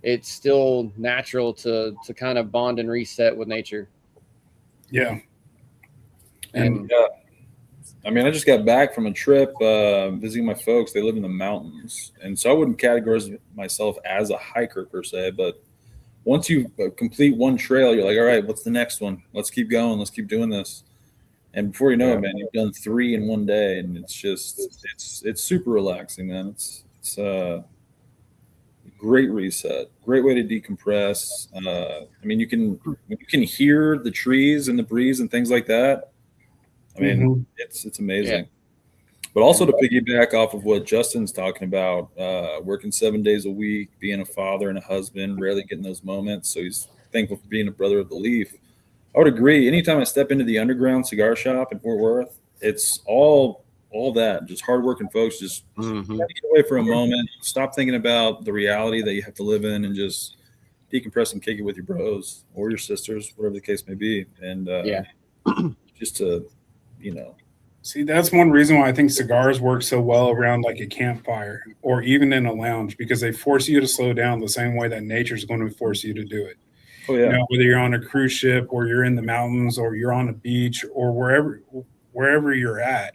it's still natural to kind of bond and reset with nature. Yeah. And I just got back from a trip visiting my folks. They live in the mountains, and so I wouldn't categorize myself as a hiker per se, but once you complete one trail, you're like, all right, what's the next one? Let's keep going. Let's keep doing this. And before you know it, man, you've done 3 in one day, and it's just it's super relaxing, man. It's a great reset, great way to decompress. You can hear the trees and the breeze and things like that. It's amazing. Yeah. But also, to piggyback off of what Justin's talking about, working 7 days a week, being a father and a husband, rarely getting those moments. So he's thankful for being a brother of the leaf. I would agree. Anytime I step into the underground cigar shop in Fort Worth, it's all that, just hardworking folks, just get away for a moment, stop thinking about the reality that you have to live in, and just decompress and kick it with your bros or your sisters, whatever the case may be. And just to, See, that's one reason why I think cigars work so well around like a campfire or even in a lounge, because they force you to slow down the same way that nature's going to force you to do it. Oh, yeah. Whether you're on a cruise ship or you're in the mountains or you're on a beach or wherever you're at,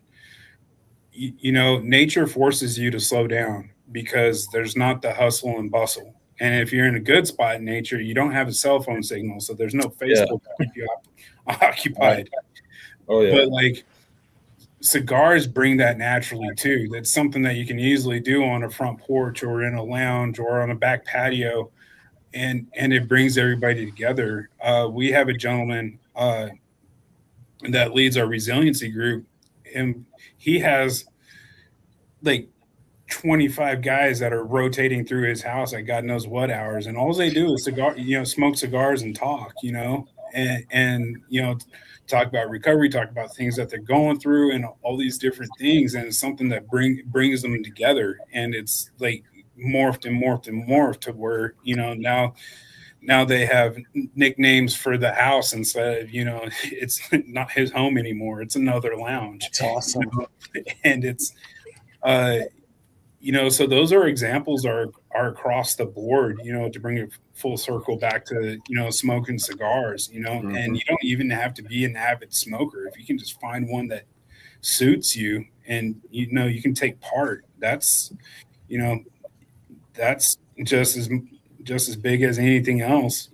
nature forces you to slow down because there's not the hustle and bustle. And if you're in a good spot in nature, you don't have a cell phone signal, so there's no Facebook to keep you occupied. Oh, yeah. But like, cigars bring that naturally too. That's something that you can easily do on a front porch or in a lounge or on a back patio, and it brings everybody together. We have a gentleman that leads our resiliency group, and he has like 25 guys that are rotating through his house at God knows what hours, and all they do is smoke cigars and talk, and talk about recovery, talk about things that they're going through, and all these different things. And it's something that brings them together, and it's like morphed to where now they have nicknames for the house instead of it's not his home anymore, it's another lounge. It's awesome. And it's so those are examples are across the board, to bring it full circle back to, smoking cigars, and you don't even have to be an avid smoker. If you can just find one that suits you and, you can take part, that's just as big as anything else,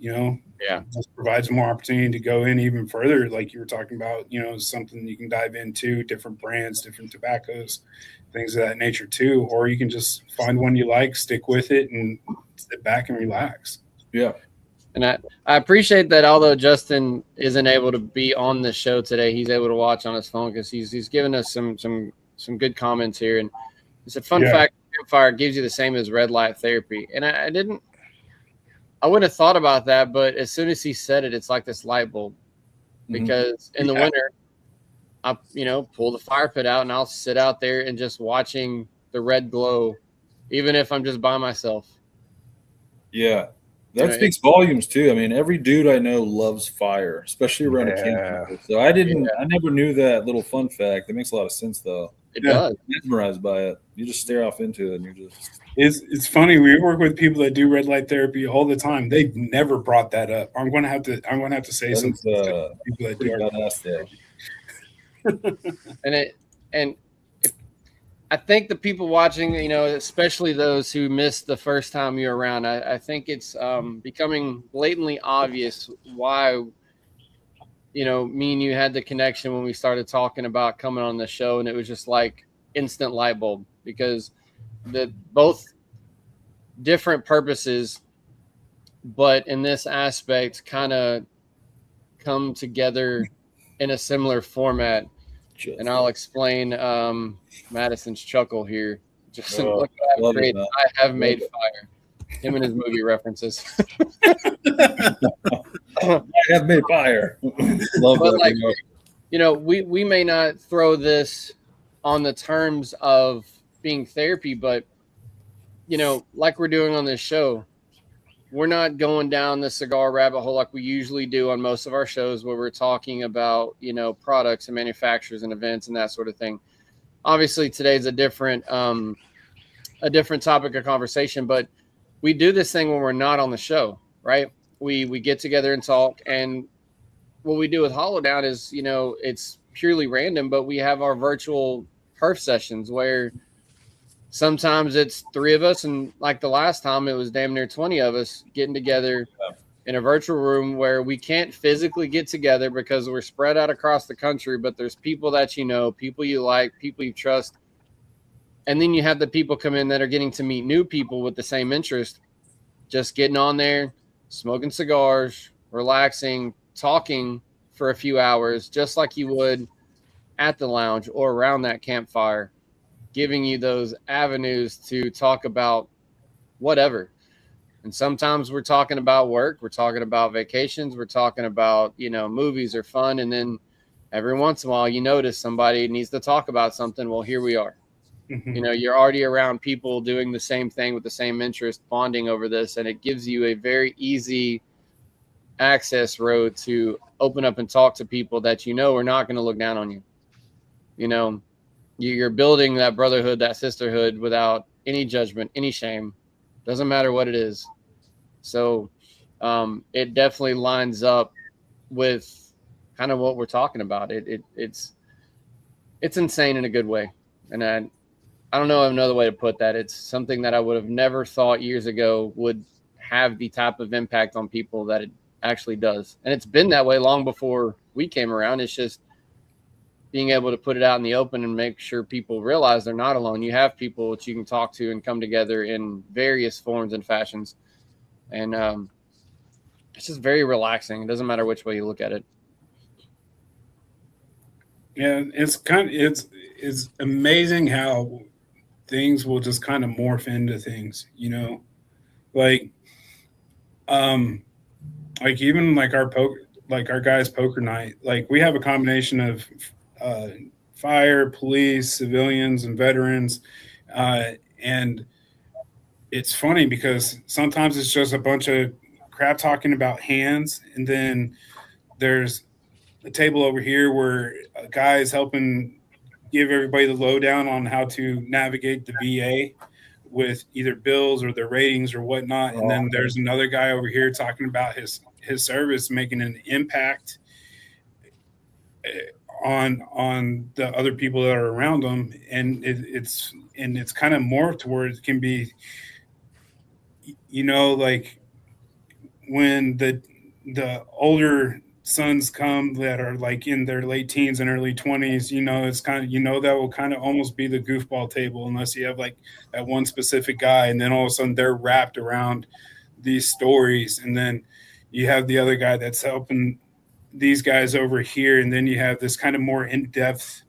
just provides more opportunity to go in even further. Like you were talking about, something you can dive into, different brands, different tobaccos, things of that nature too. Or you can just find one you like, stick with it, and sit back and relax. Yeah. And I appreciate that, although Justin isn't able to be on the show today, he's able to watch on his phone, because he's given us some good comments here. And it's a fun fact: campfire gives you the same as red light therapy. And I wouldn't have thought about that, but as soon as he said it, it's like this light bulb. Because in the winter, I pull the fire pit out and I'll sit out there and just watching the red glow, even if I'm just by myself. Yeah. That speaks volumes too. I mean, every dude I know loves fire, especially around a campfire. So I never knew that little fun fact. That makes a lot of sense though. It does. Mesmerized by it. You just stare off into it, and you're just. It's funny. We work with people that do red light therapy all the time. They've never brought that up. I'm going to have to say something to people that do badass, and I think the people watching, especially those who missed the first time you're around, I think it's becoming blatantly obvious why, me and you had the connection when we started talking about coming on the show, and it was just like instant light bulb, because both different purposes, but in this aspect kind of come together in a similar format. And I'll explain Madison's chuckle here. Just look how great I have made fire. Him and his movie references. I have made fire. Love but that. We may not throw this on the terms of being therapy, but like we're doing on this show, we're not going down the cigar rabbit hole like we usually do on most of our shows, where we're talking about, products and manufacturers and events and that sort of thing. Obviously, today's a different topic of conversation, but we do this thing when we're not on the show, right? We get together and talk, and what we do with Hollow Down is, it's purely random, but we have our virtual perf sessions where sometimes it's 3 of us, and like the last time, it was damn near 20 of us getting together in a virtual room where we can't physically get together because we're spread out across the country, but there's people that people you like, people you trust. And then you have the people come in that are getting to meet new people with the same interest, just getting on there, smoking cigars, relaxing, talking for a few hours, just like you would at the lounge or around that campfire, giving you those avenues to talk about whatever. And sometimes we're talking about work, we're talking about vacations, we're talking about, movies or fun. And then every once in a while, you notice somebody needs to talk about something. Well, here we are. Mm-hmm. You're already around people doing the same thing with the same interest, bonding over this. And it gives you a very easy access road to open up and talk to people that are not going to look down on you. You're building that brotherhood, that sisterhood without any judgment, any shame. Doesn't matter what it is. So it definitely lines up with kind of what we're talking about. It's insane in a good way. And I don't know another way to put that. It's something that I would have never thought years ago would have the type of impact on people that it actually does. And it's been that way long before we came around. It's just being able to put it out in the open and make sure people realize they're not alone. You have people that you can talk to and come together in various forms and fashions. And it's just very relaxing. It doesn't matter which way you look at it. Yeah, it's amazing how things will just kind of morph into things, like even like our guys' poker night, like we have a combination of fire, police, civilians, and veterans, and it's funny because sometimes it's just a bunch of crap talking about hands, and then there's a table over here where a guy is helping give everybody the lowdown on how to navigate the VA with either bills or their ratings or whatnot. And then there's another guy over here talking about his service making an impact on the other people that are around them. And it's kind of more towards it can be, like when the older sons come that are like in their late teens and early 20s, it's kind of, that will kind of almost be the goofball table unless you have like that one specific guy, and then all of a sudden they're wrapped around these stories, and then you have the other guy that's helping these guys over here, and then you have this kind of more in-depth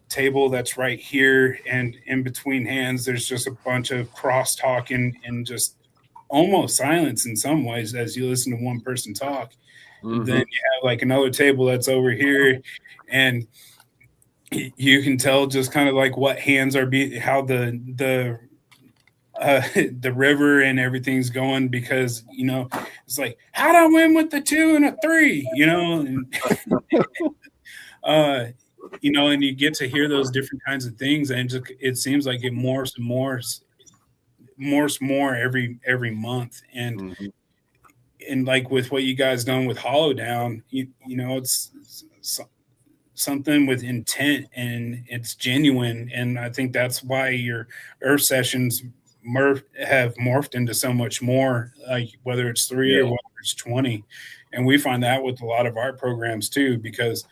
table that's right here, and in between hands there's just a bunch of cross-talk and just almost silence in some ways as you listen to one person talk. Mm-hmm. Then you have like another table that's over here, and you can tell just kind of like what hands are how the river and everything's going, because it's like, how'd I win with the 2 and a 3, and you know, and you get to hear those different kinds of things, and it seems like it morphs more every month. And and like with what you guys done with Hollow Down, you know, it's something with intent, and it's genuine. And I think that's why your Earth sessions have morphed into so much more, like whether it's 3 or whether it's 20. And we find that with a lot of our programs too, because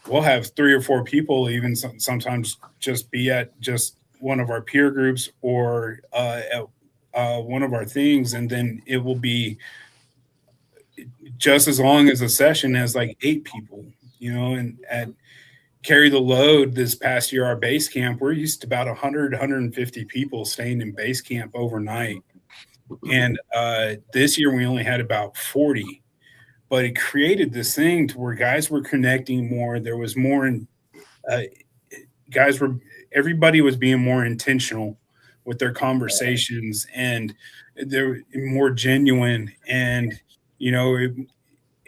we'll have 3 or 4 people even sometimes just be at just one of our peer groups or at one of our things, and then it will be just as long as a session as like 8 people, you know. And at Carry the Load this past year, our base camp, we're used to about 150 people staying in base camp overnight. And this year we only had about 40, but it created this thing to where guys were connecting more. There was more, everybody was being more intentional with their conversations, and they're more genuine. And, you know,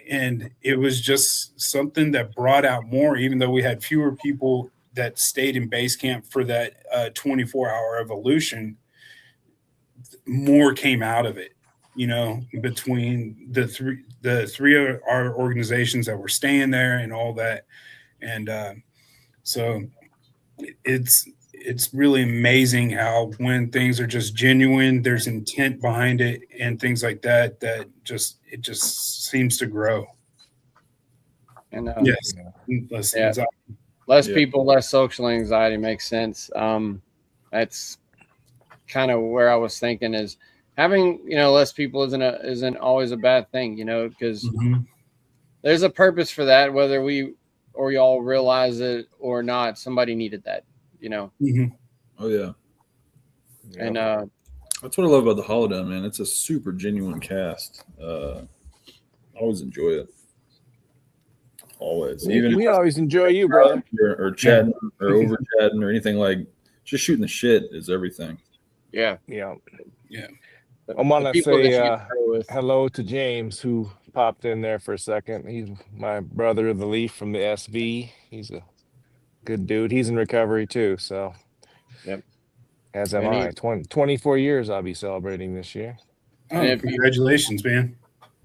it was just something that brought out more, even though we had fewer people that stayed in base camp for that 24-hour evolution. More came out of it, you know, between the three of our organizations that were staying there and all that. And so it's really amazing how when things are just genuine, there's intent behind it and things like that, it just seems to grow. And yes, less people, less social anxiety makes sense. That's kind of where I was thinking, is having, you know, less people isn't always a bad thing, you know, because there's a purpose for that, whether we or y'all realize it or not. Somebody needed that, you know. Oh yeah. And that's what I love about the Holodown, man. It's a super genuine cast. I always enjoy it. Always. Even we always enjoy you, brother. Or chatting or over chatting or anything, like just shooting the shit is everything. Yeah. I want to say hello to James, who popped in there for a second. He's my brother of the Leaf from the SV. He's a good dude. He's in recovery too. So, as am I. 24 years I'll be celebrating this year. Oh, congratulations, man.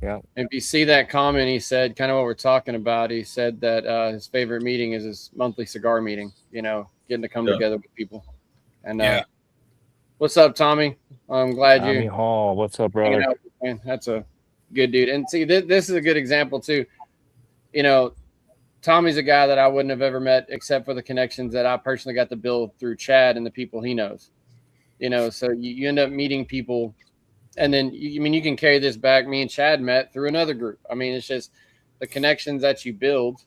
Yeah. If you see that comment, he said kind of what we're talking about. He said that his favorite meeting is his monthly cigar meeting, you know, getting to come together with people. And what's up, Tommy? I'm glad Tommy Hall. What's up, brother? Man, that's a good dude. And see, this is a good example too. You know, Tommy's a guy that I wouldn't have ever met except for the connections that I personally got to build through Chad and the people he knows. You know, so you end up meeting people, and then you can carry this back. Me and Chad met through another group. I mean, it's just the connections that you build.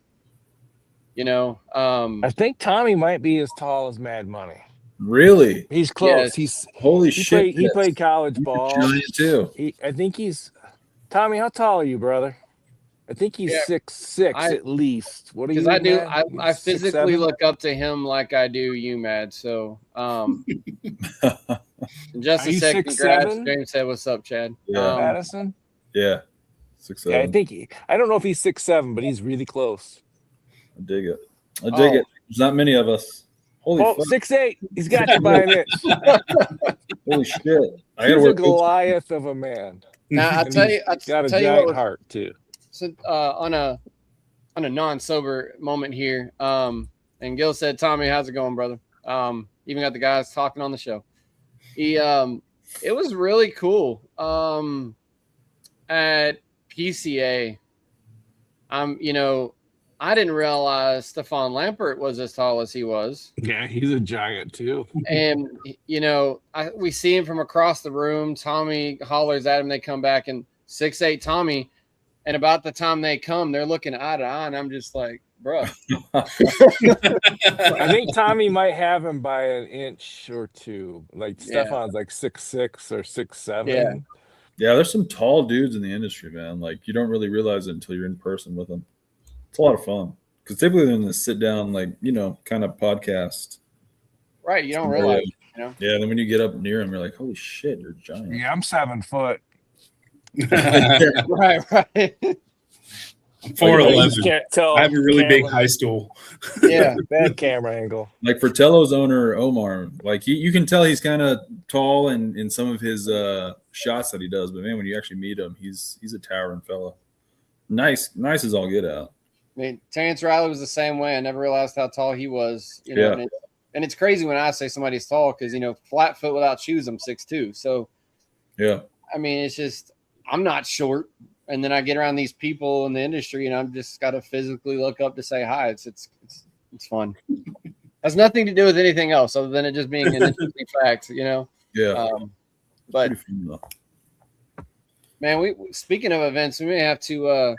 You know, I think Tommy might be as tall as Mad Money. Really? He's close. Yes. He played college ball. Too. I think he's Tommy. How tall are you, brother? I think he's 6'6" at least. What are you? Because I physically 6'7"? Look up to him like I do you, Mad. So, in just a second, James said, "What's up, Chad?" Yeah, Madison. Yeah, 6'7". Yeah, I don't know if he's 6'7", but he's really close. I dig it. It. There's not many of us. Holy fuck. 6'8". He's got you by an inch. Holy shit! He's a Goliath of a man. Now I'll tell you, got a giant heart too. So on a non-sober moment here, and Gil said, "Tommy, how's it going, brother?" Even got the guys talking on the show. It was really cool. At PCA, I didn't realize Stefan Lampert was as tall as he was. Yeah, he's a giant too. And we see him from across the room. Tommy hollers at him. They come back, and 6'8" Tommy. And about the time they come, they're looking eye to eye, and I'm just like, bro. I think Tommy might have him by an inch or two. Like Stefan's like 6'6" or 6'7". Yeah, there's some tall dudes in the industry, man. Like, you don't really realize it until you're in person with them. It's a lot of fun. Because typically in the sit down, like, kind of podcast. Right, you don't realize, Yeah, then when you get up near them, you're like, holy shit, you're giant. Yeah, I'm 7 foot. Right. 4'11". just can't tell. I have a really big camera. high stool. Yeah, bad camera angle. Like Fratello's owner Omar, like you can tell he's kind of tall in some of his shots that he does, but man, when you actually meet him, he's a towering fella. Nice as all get out. I mean, Terrence Riley was the same way. I never realized how tall he was. You know, Yeah. and it's crazy when I say somebody's tall because, you know, flat foot without shoes, I'm 6'2". So, Yeah. I mean, it's just I'm not short. And then I get around these people in the industry and I'm just got to physically look up to say hi. It's fun. Has nothing to do with anything else other than it just being an interesting fact, you know? Yeah. But Pretty fun, though. man, speaking of events, we may have to I'm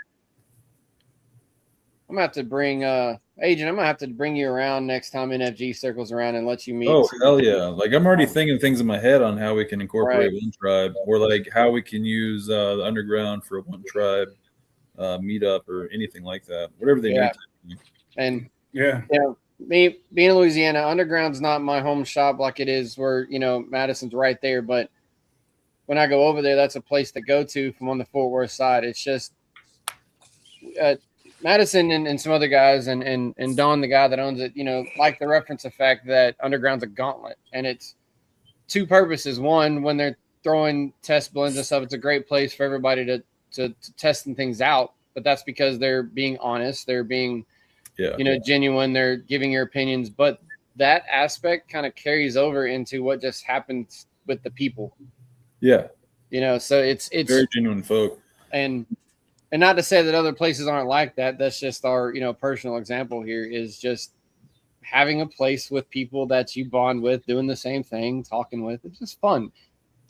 gonna have to bring Adrian, I'm gonna have to bring you around next time NFG circles around and let you meet. Oh hell yeah! Like I'm already thinking things in my head on how we can incorporate one tribe, or like how we can use the underground for a one tribe meetup or anything like that. Whatever they need. And Yeah. you know, me being in Louisiana, underground's not my home shop like it is where, you know, Madison's right there. But when I go over there, that's a place to go to from on the Fort Worth side. It's just Madison and some other guys and Don, the guy that owns it, you know, like the reference the fact that underground's a gauntlet, and it's two purposes. One, when they're throwing test blends and stuff, it's a great place for everybody to testing things out. But that's because they're being honest, they're being, you know, genuine, they're giving your opinions. But that aspect kind of carries over into what just happens with the people. Yeah, you know, so it's very genuine folk. And not to say that other places aren't like that. That's just our, you know, personal example here is just having a place with people that you bond with, doing the same thing, talking with. It's just fun,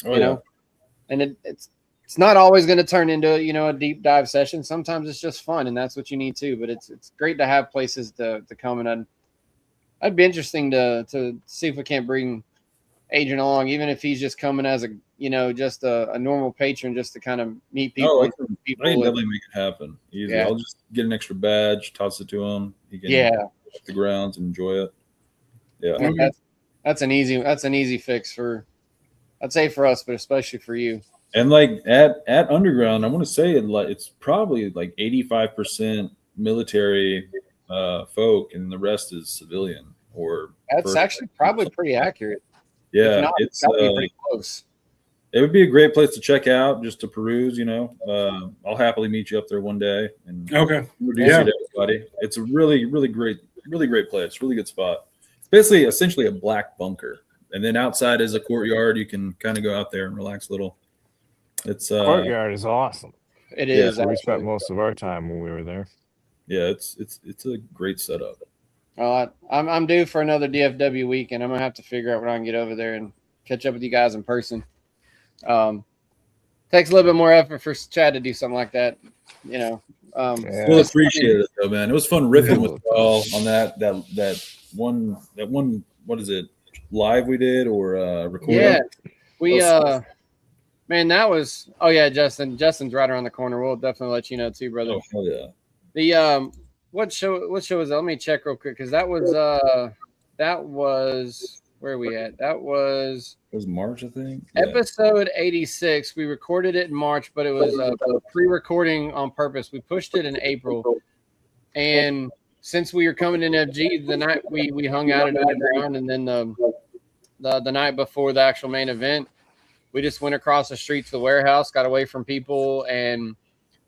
you know. And it's not always going to turn into, you know, a deep dive session. Sometimes it's just fun, and that's what you need too. But it's great to have places to come and I'd be interesting to see if we can't bring Adrian along, even if he's just coming as a, you know, just a normal patron, just to kind of meet people. I can definitely make it happen. Easy. I'll just get an extra badge, toss it to him. He can hit the grounds and enjoy it. Yeah, that's an easy fix for, I'd say for us, but especially for you. And like at Underground, I want to say it's probably like 85% military folk, and the rest is civilian. Or that's actually probably pretty accurate. Yeah, not, it's pretty close. It would be a great place to check out, just to peruse. You know, I'll happily meet you up there one day and introduce you to everybody. It's a really great place, really good spot. It's basically essentially a black bunker, and then outside is a courtyard. You can kind of go out there and relax a little. It's courtyard is awesome. It is. We spent most of our time when we were there. Yeah, it's a great setup. I'm due for another DFW week, and I'm gonna have to figure out when I can get over there and catch up with you guys in person. Takes a little bit more effort for Chad to do something like that, you know. We'll appreciate it though, man. It was fun riffing with y'all on that one. What is it? Live we did or recording? Yeah, we man, that was. Oh yeah, Justin's right around the corner. We'll definitely let you know too, brother. Oh hell yeah. The what show was that? Let me check real quick because that was where are we at? It was March, I think. Episode 86. We recorded it in March, but it was a pre-recording on purpose. We pushed it in April, and since we were coming in FG the night we hung out at Underground, and then the night before the actual main event, we just went across the street to the warehouse, got away from people, and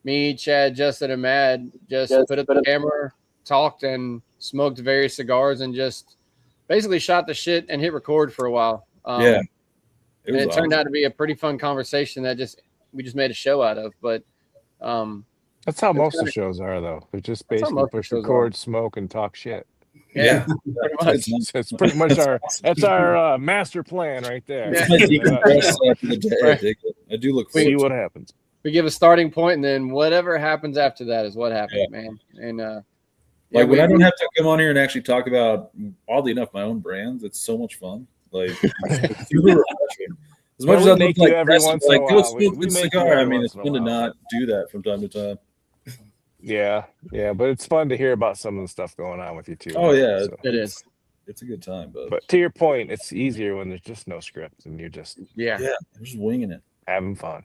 me, Chad, Justin, and Mad just put up the camera, talked, and smoked various cigars, and just basically shot the shit and hit record for a while. It turned out to be a pretty fun conversation that we just made a show out of. But that's how most of the shows are, though. They just basically push record, smoke, and talk shit. Yeah, pretty much. It's pretty much our master plan right there. I do look forward to see what happens. We give a starting point, and then whatever happens after that is what happens, man. And when I don't have to come on here and actually talk about, oddly enough, my own brands, it's so much fun. Like, it's super refreshing. As much as I look like every once in a go while. smoke this cigar, I mean, it's fun to not do that from time to time. Yeah, but it's fun to hear about some of the stuff going on with you too. Oh yeah, so it is. It's a good time, but to your point, it's easier when there's just no script and you're just you're just winging it, having fun.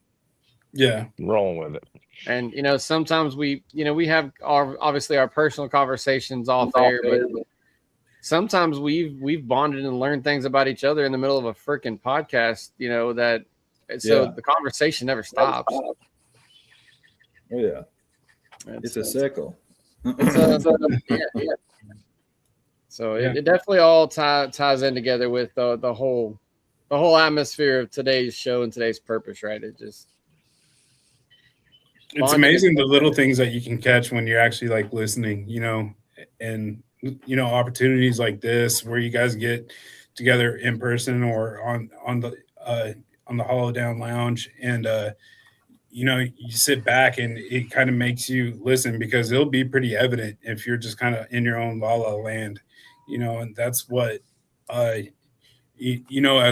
Yeah. rolling with it. And sometimes we have obviously our personal conversations off air, but sometimes we've bonded and learned things about each other in the middle of a freaking podcast. The conversation never stops. Oh yeah, it's a circle. Yeah. So it definitely all ties in together with the whole atmosphere of today's show and today's purpose, right? It's amazing the little things that you can catch when you're actually like listening, and opportunities like this where you guys get together in person or on the Hollow Down Lounge, and you sit back and it kind of makes you listen, because it'll be pretty evident if you're just kind of in your own la la land, and that's what as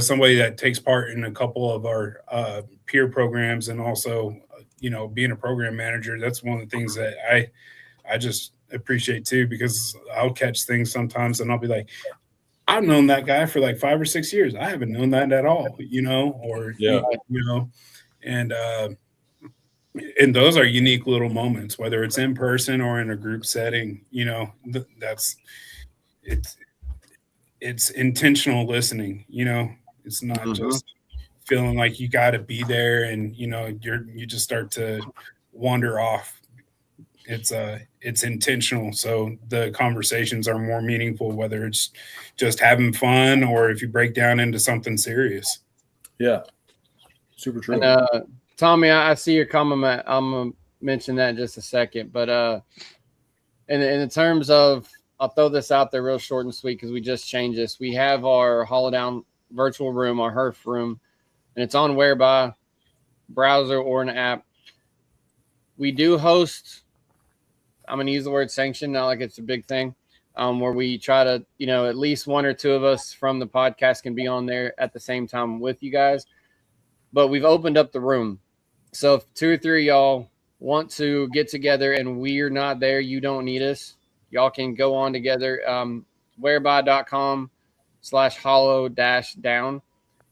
somebody that takes part in a couple of our peer programs, and also being a program manager, that's one of the things that I just appreciate too, because I'll catch things sometimes and I'll be like, I've known that guy for like 5 or 6 years. I haven't known that at all, and those are unique little moments, whether it's in person or in a group setting. It's intentional listening. It's not just feeling like you got to be there and you just start to wander off. It's intentional, so the conversations are more meaningful, whether it's just having fun or if you break down into something serious. Yeah, super true. And Tommy, I see your comment. I'm gonna mention that in just a second, but in the terms of, I'll throw this out there real short and sweet because we just changed this. We have our Hollow Down virtual room, our HERF room, and it's on Whereby browser or an app. We do host, I'm going to use the word sanction, not like it's a big thing, where we try to, at least one or two of us from the podcast can be on there at the same time with you guys. But we've opened up the room. So if 2 or 3 of y'all want to get together and we're not there, you don't need us. Y'all can go on together, whereby.com/hollow-down.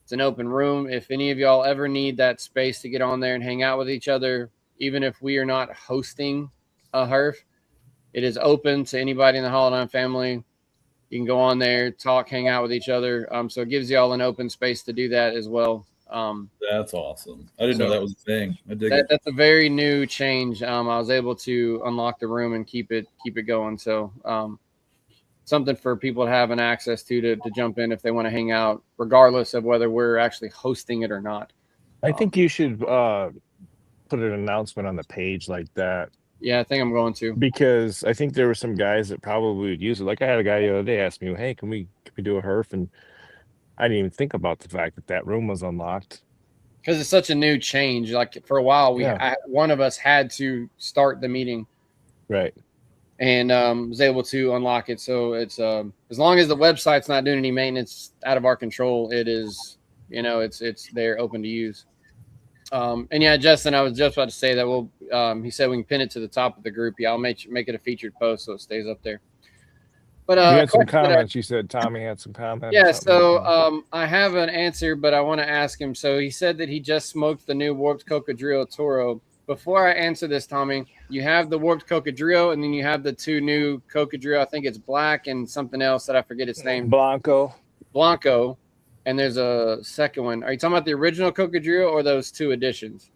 It's an open room. If any of y'all ever need that space to get on there and hang out with each other, even if we are not hosting a HERF, it is open to anybody in the Hollow Down family. You can go on there, talk, hang out with each other. So it gives y'all an open space to do that as well. That's awesome. I didn't know that was a thing. I dig it. That's a very new change. I was able to unlock the room and keep it going. So something for people to have an access to jump in if they want to hang out, regardless of whether we're actually hosting it or not. I think you should put an announcement on the page like that. Yeah, I think I'm going to, because I think there were some guys that probably would use it. Like I had a guy the other day ask me, "Hey, can we do a HERF?" And I didn't even think about the fact that room was unlocked. Because it's such a new change. Like for a while, one of us had to start the meeting, right, and was able to unlock it. So it's as long as the website's not doing any maintenance out of our control, it is, it's there, open to use. And yeah, Justin, I was just about to say that he said we can pin it to the top of the group. Yeah, I'll make it a featured post so it stays up there. But you had some comments. You said Tommy had some comments. Yeah, so I have an answer, but I want to ask him. So he said that he just smoked the new Warped Cocodrillo Toro. Before I answer this, Tommy, you have the Warped Cocodrillo, and then you have the 2 new Cocodrillo. I think it's black and something else that I forget its name. Blanco. And there's a second one. Are you talking about the original Cocodrillo or those 2 editions?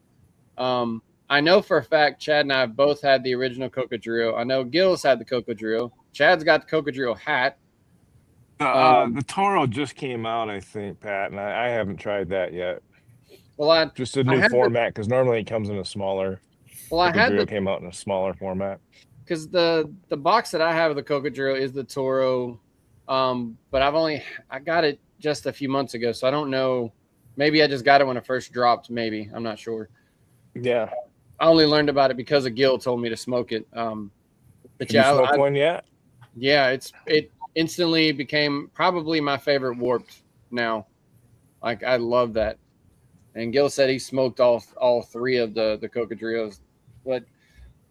I know for a fact Chad and I have both had the original Cocodrillo. I know Gil's had the Cocodrillo. Chad's got the Cocodrillo hat. The Toro just came out, I think, Pat, and I haven't tried that yet. Well, just a new format, because normally it comes in a smaller. Well, Cocodrillo came out in a smaller format. Because the box that I have of the Cocodrillo is the Toro, but I got it just a few months ago, so I don't know. Maybe I just got it when it first dropped. Maybe, I'm not sure. Yeah, I only learned about it because a Gil told me to smoke it. But you smoked one yet? Yeah, it instantly became probably my favorite Warped now. Like, I love that. And Gil said he smoked all 3 of the Cocodrillos. But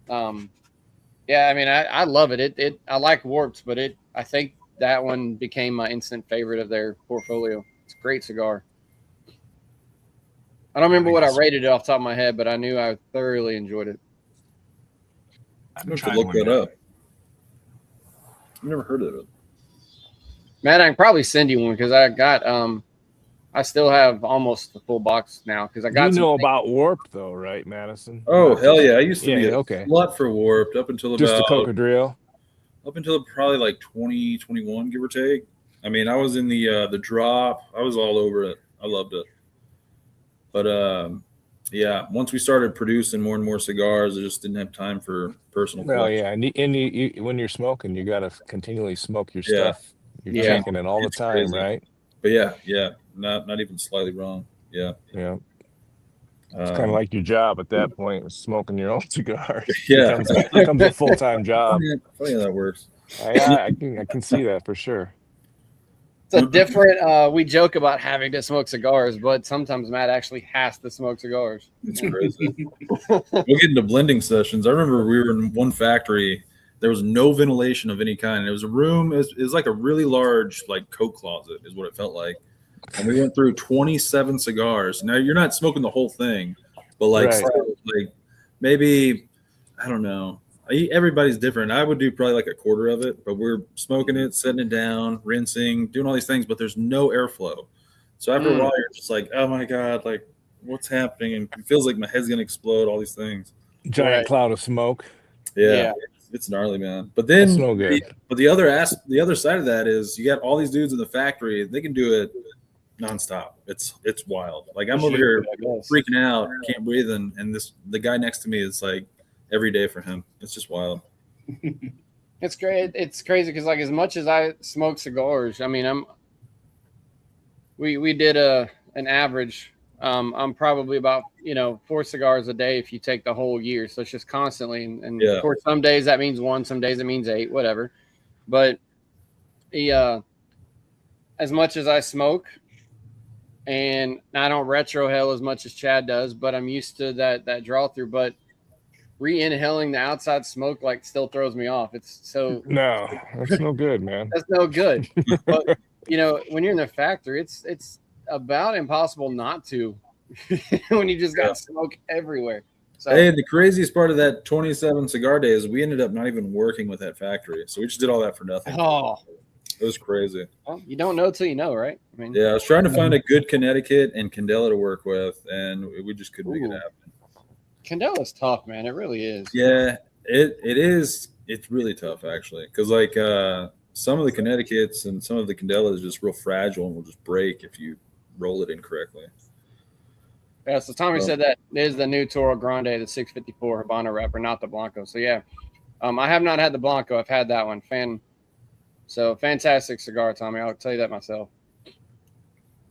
yeah, I mean, I love it. I like Warped, but I think that one became my instant favorite of their portfolio. It's a great cigar. I don't remember what I rated it off the top of my head, but I knew I thoroughly enjoyed it. I'm going to look that up. I've never heard of it. Matt, I can probably send you one because I got I still have almost the full box now because I got. You know about Warped though, right, Madison? Oh hell yeah! I used to be a okay. slut for Warped up until just about the Cocodrilo. Up until probably like 2021, give or take. I mean, I was in the drop. I was all over it. I loved it. But yeah, once we started producing more and more cigars, I just didn't have time for personal. Well, yeah, and you, when you're smoking, you got to continually smoke your stuff. You're checking it all the time, crazy. Right? But yeah, not even slightly wrong. Yeah. It's kind of like your job at that point, smoking your own cigars. Yeah, it becomes a full-time job. Funny how that works. I can see that for sure. It's a different. We joke about having to smoke cigars, but sometimes Matt actually has to smoke cigars. It's crazy. We'll get into blending sessions. I remember we were in one factory. There was no ventilation of any kind. It was a room. It was like a really large, like coat closet, is what it felt like. And we went through 27 cigars. Now you're not smoking the whole thing, but like maybe I don't know. Everybody's different. I would do probably like a quarter of it, but we're smoking it, setting it down, rinsing, doing all these things, but there's no airflow. So after a while, you're just like, oh my God, like what's happening? And it feels like my head's gonna explode. All these things. Giant cloud of smoke. Yeah. It's gnarly, man. But then, no good. The other side of that is you got all these dudes in the factory. They can do it nonstop. It's wild. Like I'm over here freaking out, can't breathe, and the guy next to me is like every day for him. It's just wild. It's great. It's crazy because like as much as I smoke cigars, I mean we did an average. I'm probably about 4 cigars a day if you take the whole year. So it's just constantly, and of course some days that means 1, some days it means 8, whatever. But as much as I smoke, and I don't retro hell as much as Chad does, but I'm used to that draw through. But re-inhaling the outside smoke like still throws me off. It's so that's no good, man. That's no good. But when you're in the factory, it's about impossible not to when you just got smoke everywhere. So hey, the craziest part of that 27 cigar day is we ended up not even working with that factory, so we just did all that for nothing. It was crazy. Well, you don't know till you know, right? I mean, I was trying to find a good Connecticut and Candela to work with, and we just couldn't make it happen. Candela's tough, man. It really is. Yeah, it is. It's really tough, actually, because like some of the Connecticut's and some of the Candela is just real fragile and will just break if you roll it incorrectly. Yeah, so Tommy said that is the new Toro Grande, the 654 Habano wrapper, not the Blanco. So yeah, I have not had the Blanco. I've had that one. So fantastic cigar, Tommy. I'll tell you that myself.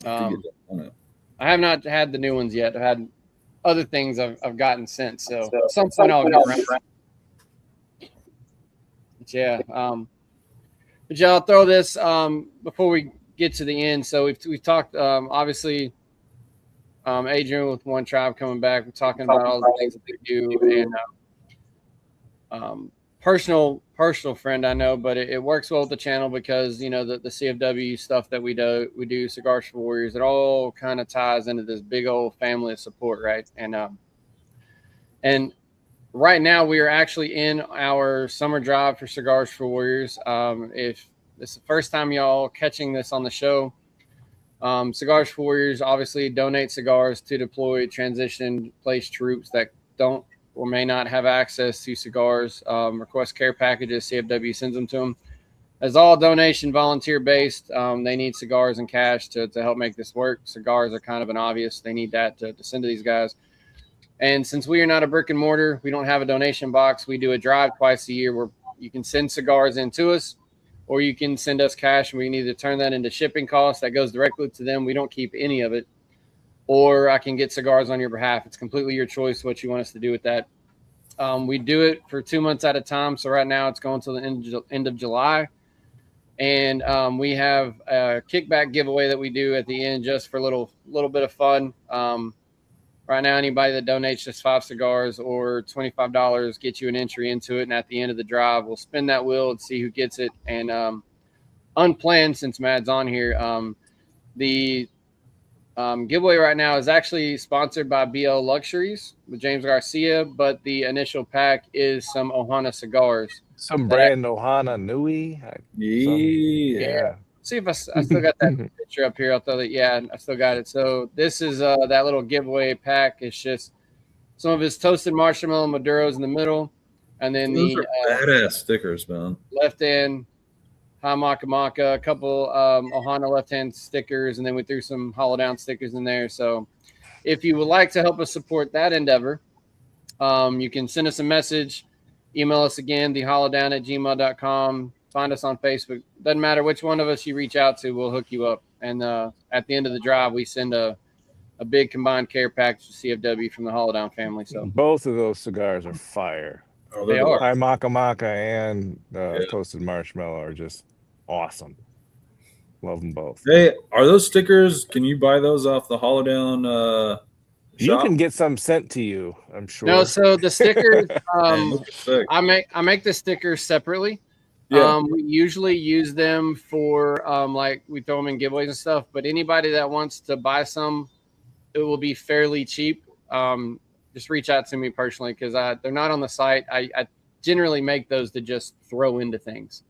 I have not had the new ones yet. I've had other things I've gotten since. So at some point I'll get around. But yeah, but I'll throw this before we get to the end. So we've talked obviously. Adrian with One Tribe coming back. We're talking about all the things that they do, and personal friend I know, but it works well with the channel because the CFW stuff that we do Cigars for Warriors. It all kind of ties into this big old family of support, right? And right now we are actually in our summer drive for Cigars for Warriors. If this is the first time y'all catching this on the show. Cigars for Warriors obviously donate cigars to deployed, transition, placed troops that don't or may not have access to cigars. Request care packages, CFW sends them to them. It's all donation, volunteer based. They need cigars and cash to help make this work. Cigars are kind of an obvious. They need that to send to these guys. And since we are not a brick and mortar, we don't have a donation box. We do a drive twice a year where you can send cigars in to us, or you can send us cash and we can either turn that into shipping costs that goes directly to them. We don't keep any of it. Or I can get cigars on your behalf. It's completely your choice what you want us to do with that. We do it for 2 months at a time. So right now it's going to the end of July. And we have a kickback giveaway that we do at the end just for a little bit of fun. Right now, anybody that donates just 5 cigars or $25 gets you an entry into it. And at the end of the drive, we'll spin that wheel and see who gets it. And unplanned, since Mad's on here, the giveaway right now is actually sponsored by BL Luxuries with James Garcia, but the initial pack is some Ohana cigars. Some brand Ohana Nui. Yeah. See if I still got that picture up here. I'll throw that. Yeah, I still got it. So this is that little giveaway pack. It's just some of his toasted marshmallow Maduros in the middle, and then Those are badass stickers, man. left hand Hamaka Maka, a couple Ohana left hand stickers, and then we threw some hollow down stickers in there. So if you would like to help us support that endeavor, you can send us a message, email us again, thehollowdown@gmail.com. Find us on Facebook. Doesn't matter which one of us you reach out to, we'll hook you up. And at the end of the drive, we send a big combined care package to CFW from the Hollowdown family. So both of those cigars are fire. Oh, they are. High Maka Maka and toasted marshmallow are just awesome. Love them both. Hey, are those stickers? Can you buy those off the Hollowdown you shop? can get some sent to you, I'm sure. No, so the stickers, Sick. I make the stickers separately. Yeah. We usually use them for like we throw them in giveaways and stuff. But anybody that wants to buy some, it will be fairly cheap. Just reach out to me personally because they're not on the site. I generally make those to just throw into things.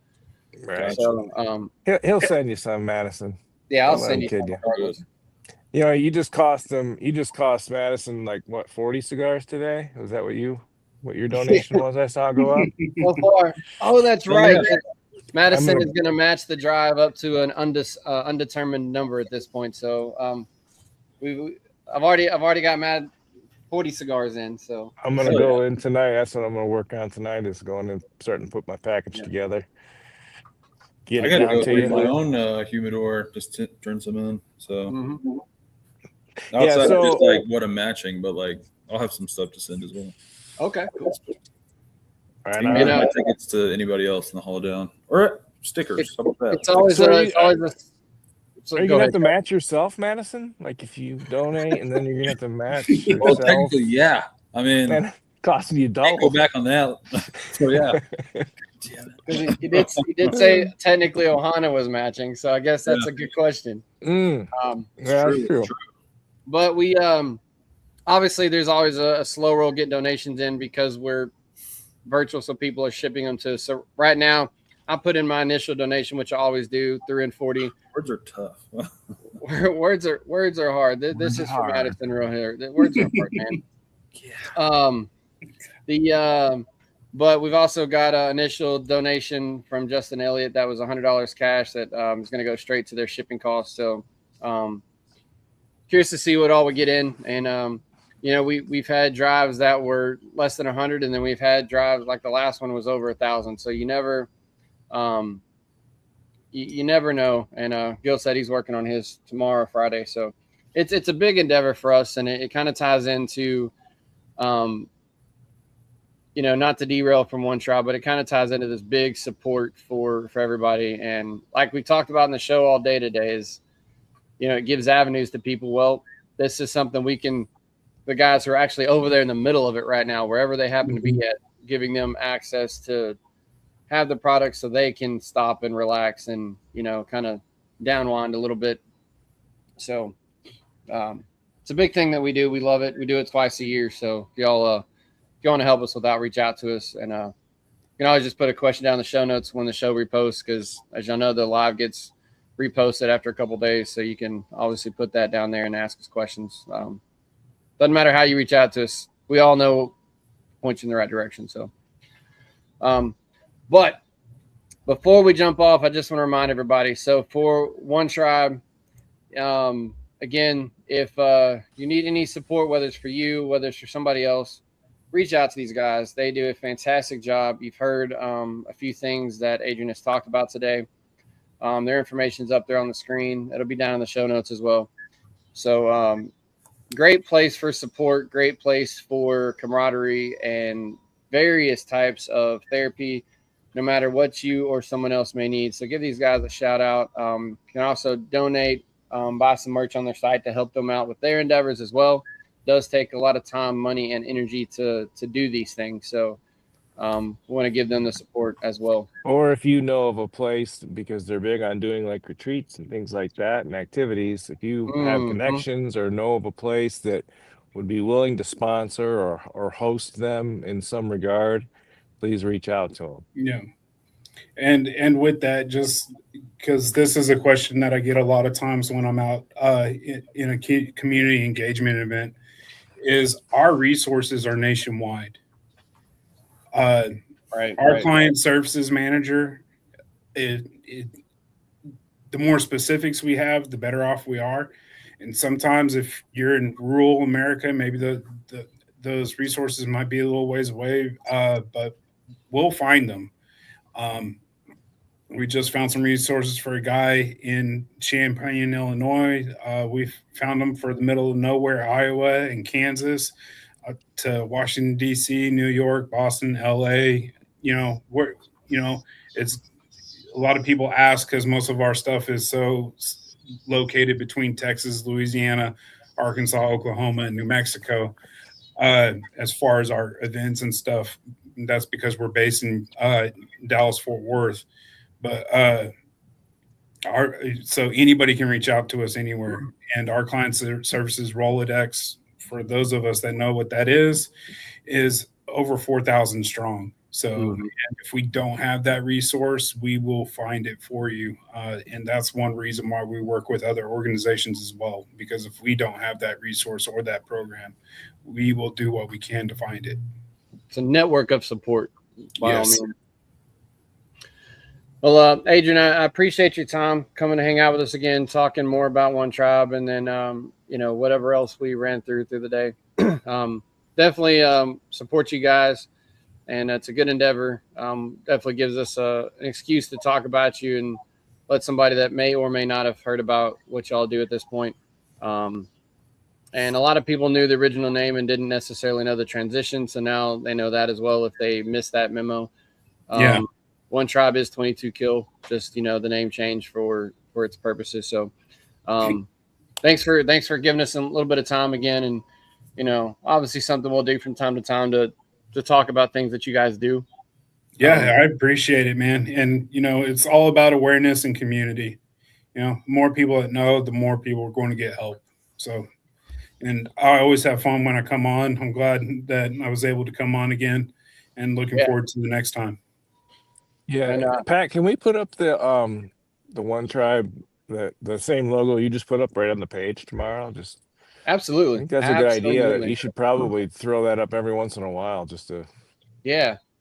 Right. So He'll send you some, Madison. yeah, I'll Don't let send him you. kid you. You know, you just cost Madison like what, 40 cigars today? Was that what your donation was? I saw go up. So far. Oh, that's right. Yeah. Madison is going to match the drive up to an undetermined number at this point. So I've already got 40 cigars in. So I'm gonna go in tonight. That's what I'm gonna work on tonight. Is going and starting to put my package together. Get I it gotta down go to through you. my own humidor just to turn some in. So mm-hmm. outside so- of just like what I'm matching, but like I'll have some stuff to send as well. Okay, cool. All right, You all can right. give my tickets to anybody else in the Hollowdown or stickers. How about that? It's always So it's always a. So Are you go gonna ahead. have to match yourself, Madison? Like if you donate and then you're gonna have to match Well, yourself. technically, yeah. I mean, Man, costing you can't go double. back on that. So yeah. Because he did say technically Ohana was matching, so I guess that's a good question. Yeah, that's true. But we obviously there's always a slow roll getting donations in because we're virtual, so people are shipping them to. So right now, I put in my initial donation, which I always do, 3 and 40. Words are tough. Words are hard. This is from Madison real here. The words are hard, man. But we've also got an initial donation from Justin Elliott that was $100 cash that is going to go straight to their shipping costs. So curious to see what all we get in. And we've had drives that were less than 100, and then we've had drives like the last one was over 1,000. So you never you never know. And Gil said he's working on his tomorrow, Friday. So it's a big endeavor for us, and it kind of ties into not to derail from one tribe, but it kind of ties into this big support for everybody. And like we talked about in the show all day today is, it gives avenues to people. Well, this is something the guys who are actually over there in the middle of it right now, wherever they happen to be at, giving them access to have the product so they can stop and relax and, kind of downwind a little bit. So it's a big thing that we do. We love it. We do it twice a year. So if y'all, if you want to help us with that, reach out to us. And you can always just put a question down in the show notes when the show reposts, because as y'all know, the live gets reposted after a couple of days. So you can obviously put that down there and ask us questions. Doesn't matter how you reach out to us. We all know point you in the right direction. So, but before we jump off, I just want to remind everybody. So for One Tribe, again, if you need any support, whether it's for you, whether it's for somebody else, reach out to these guys. They do a fantastic job. You've heard a few things that Adrian has talked about today. Their information's up there on the screen. It'll be down in the show notes as well. So great place for support, great place for camaraderie and various types of therapy, no matter what you or someone else may need. So give these guys a shout out. You can also donate, buy some merch on their site to help them out with their endeavors as well. It does take a lot of time, money, and energy to do these things. So we want to give them the support as well. Or if you know of a place, because they're big on doing like retreats and things like that and activities, if you have connections or know of a place that would be willing to sponsor or host them in some regard, please reach out to them. Yeah. And with that, just because this is a question that I get a lot of times when I'm out in a community engagement event, is our resources are nationwide. Our client services manager, the more specifics we have, the better off we are. And sometimes if you're in rural America, maybe those resources might be a little ways away, but we'll find them. We just found some resources for a guy in Champaign, Illinois. We found them for the middle of nowhere, Iowa and Kansas, to Washington, D.C., New York, Boston, L.A. It's a lot of people ask because most of our stuff is so located between Texas, Louisiana, Arkansas, Oklahoma, and New Mexico. As far as our events and stuff, that's because we're based in Dallas, Fort Worth. But so anybody can reach out to us anywhere. And our client services Rolodex, for those of us that know what that is over 4,000 strong. So if we don't have that resource, we will find it for you. And that's one reason why we work with other organizations as well, because if we don't have that resource or that program, we will do what we can to find it. It's a network of support. By all means. Well, Adrian, I appreciate your time coming to hang out with us again, talking more about One Tribe, and then, whatever else we ran through the day. Definitely support you guys, and it's a good endeavor. Definitely gives us an excuse to talk about you and let somebody that may or may not have heard about what y'all do at this point. And a lot of people knew the original name and didn't necessarily know the transition, so now they know that as well if they missed that memo. One Tribe is 22 Kill, just, the name change for its purposes. So thanks for giving us a little bit of time again. And, obviously something we'll do from time to time to talk about things that you guys do. Yeah, I appreciate it, man. And, it's all about awareness and community. More people that know, the more people are going to get help. So, and I always have fun when I come on. I'm glad that I was able to come on again and looking forward to the next time. Yeah, and, Pat, can we put up the One Tribe, the same logo you just put up right on the page tomorrow? Just absolutely. I think that's a good idea. You should probably throw that up every once in a while, just to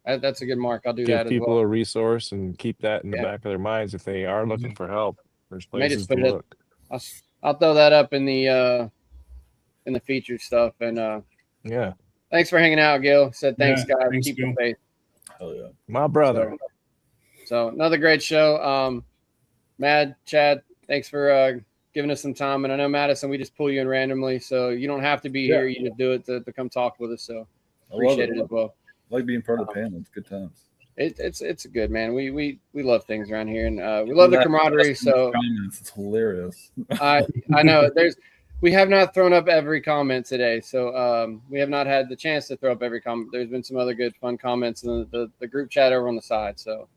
that's a good mark. I'll do give that. Give people as well. a resource and keep that in the back of their minds if they are looking for help. There's places to look. I'll throw that up in the featured stuff. And thanks for hanging out, Gil. Said thanks, guys. Keep the faith. Hell yeah, my brother. So another great show. Mad, Chad, thanks for giving us some time. And I know, Madison, we just pull you in randomly, so you don't have to be here. You just do it to come talk with us. So appreciate it as well. I like being part of the panel. It's good times. It's good, man. We love things around here, and we love the camaraderie. So it's hilarious. I know we have not thrown up every comment today, so we have not had the chance to throw up every comment. There's been some other good, fun comments in the group chat over on the side. So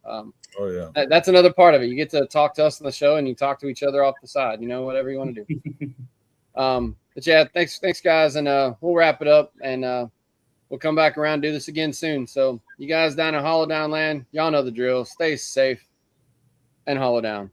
that's another part of it. You get to talk to us on the show, and you talk to each other off the side. Whatever you want to do. But yeah, thanks guys, and we'll wrap it up, and we'll come back around and do this again soon. So you guys down in Hollow Down land, y'all know the drill. Stay safe and hollow down.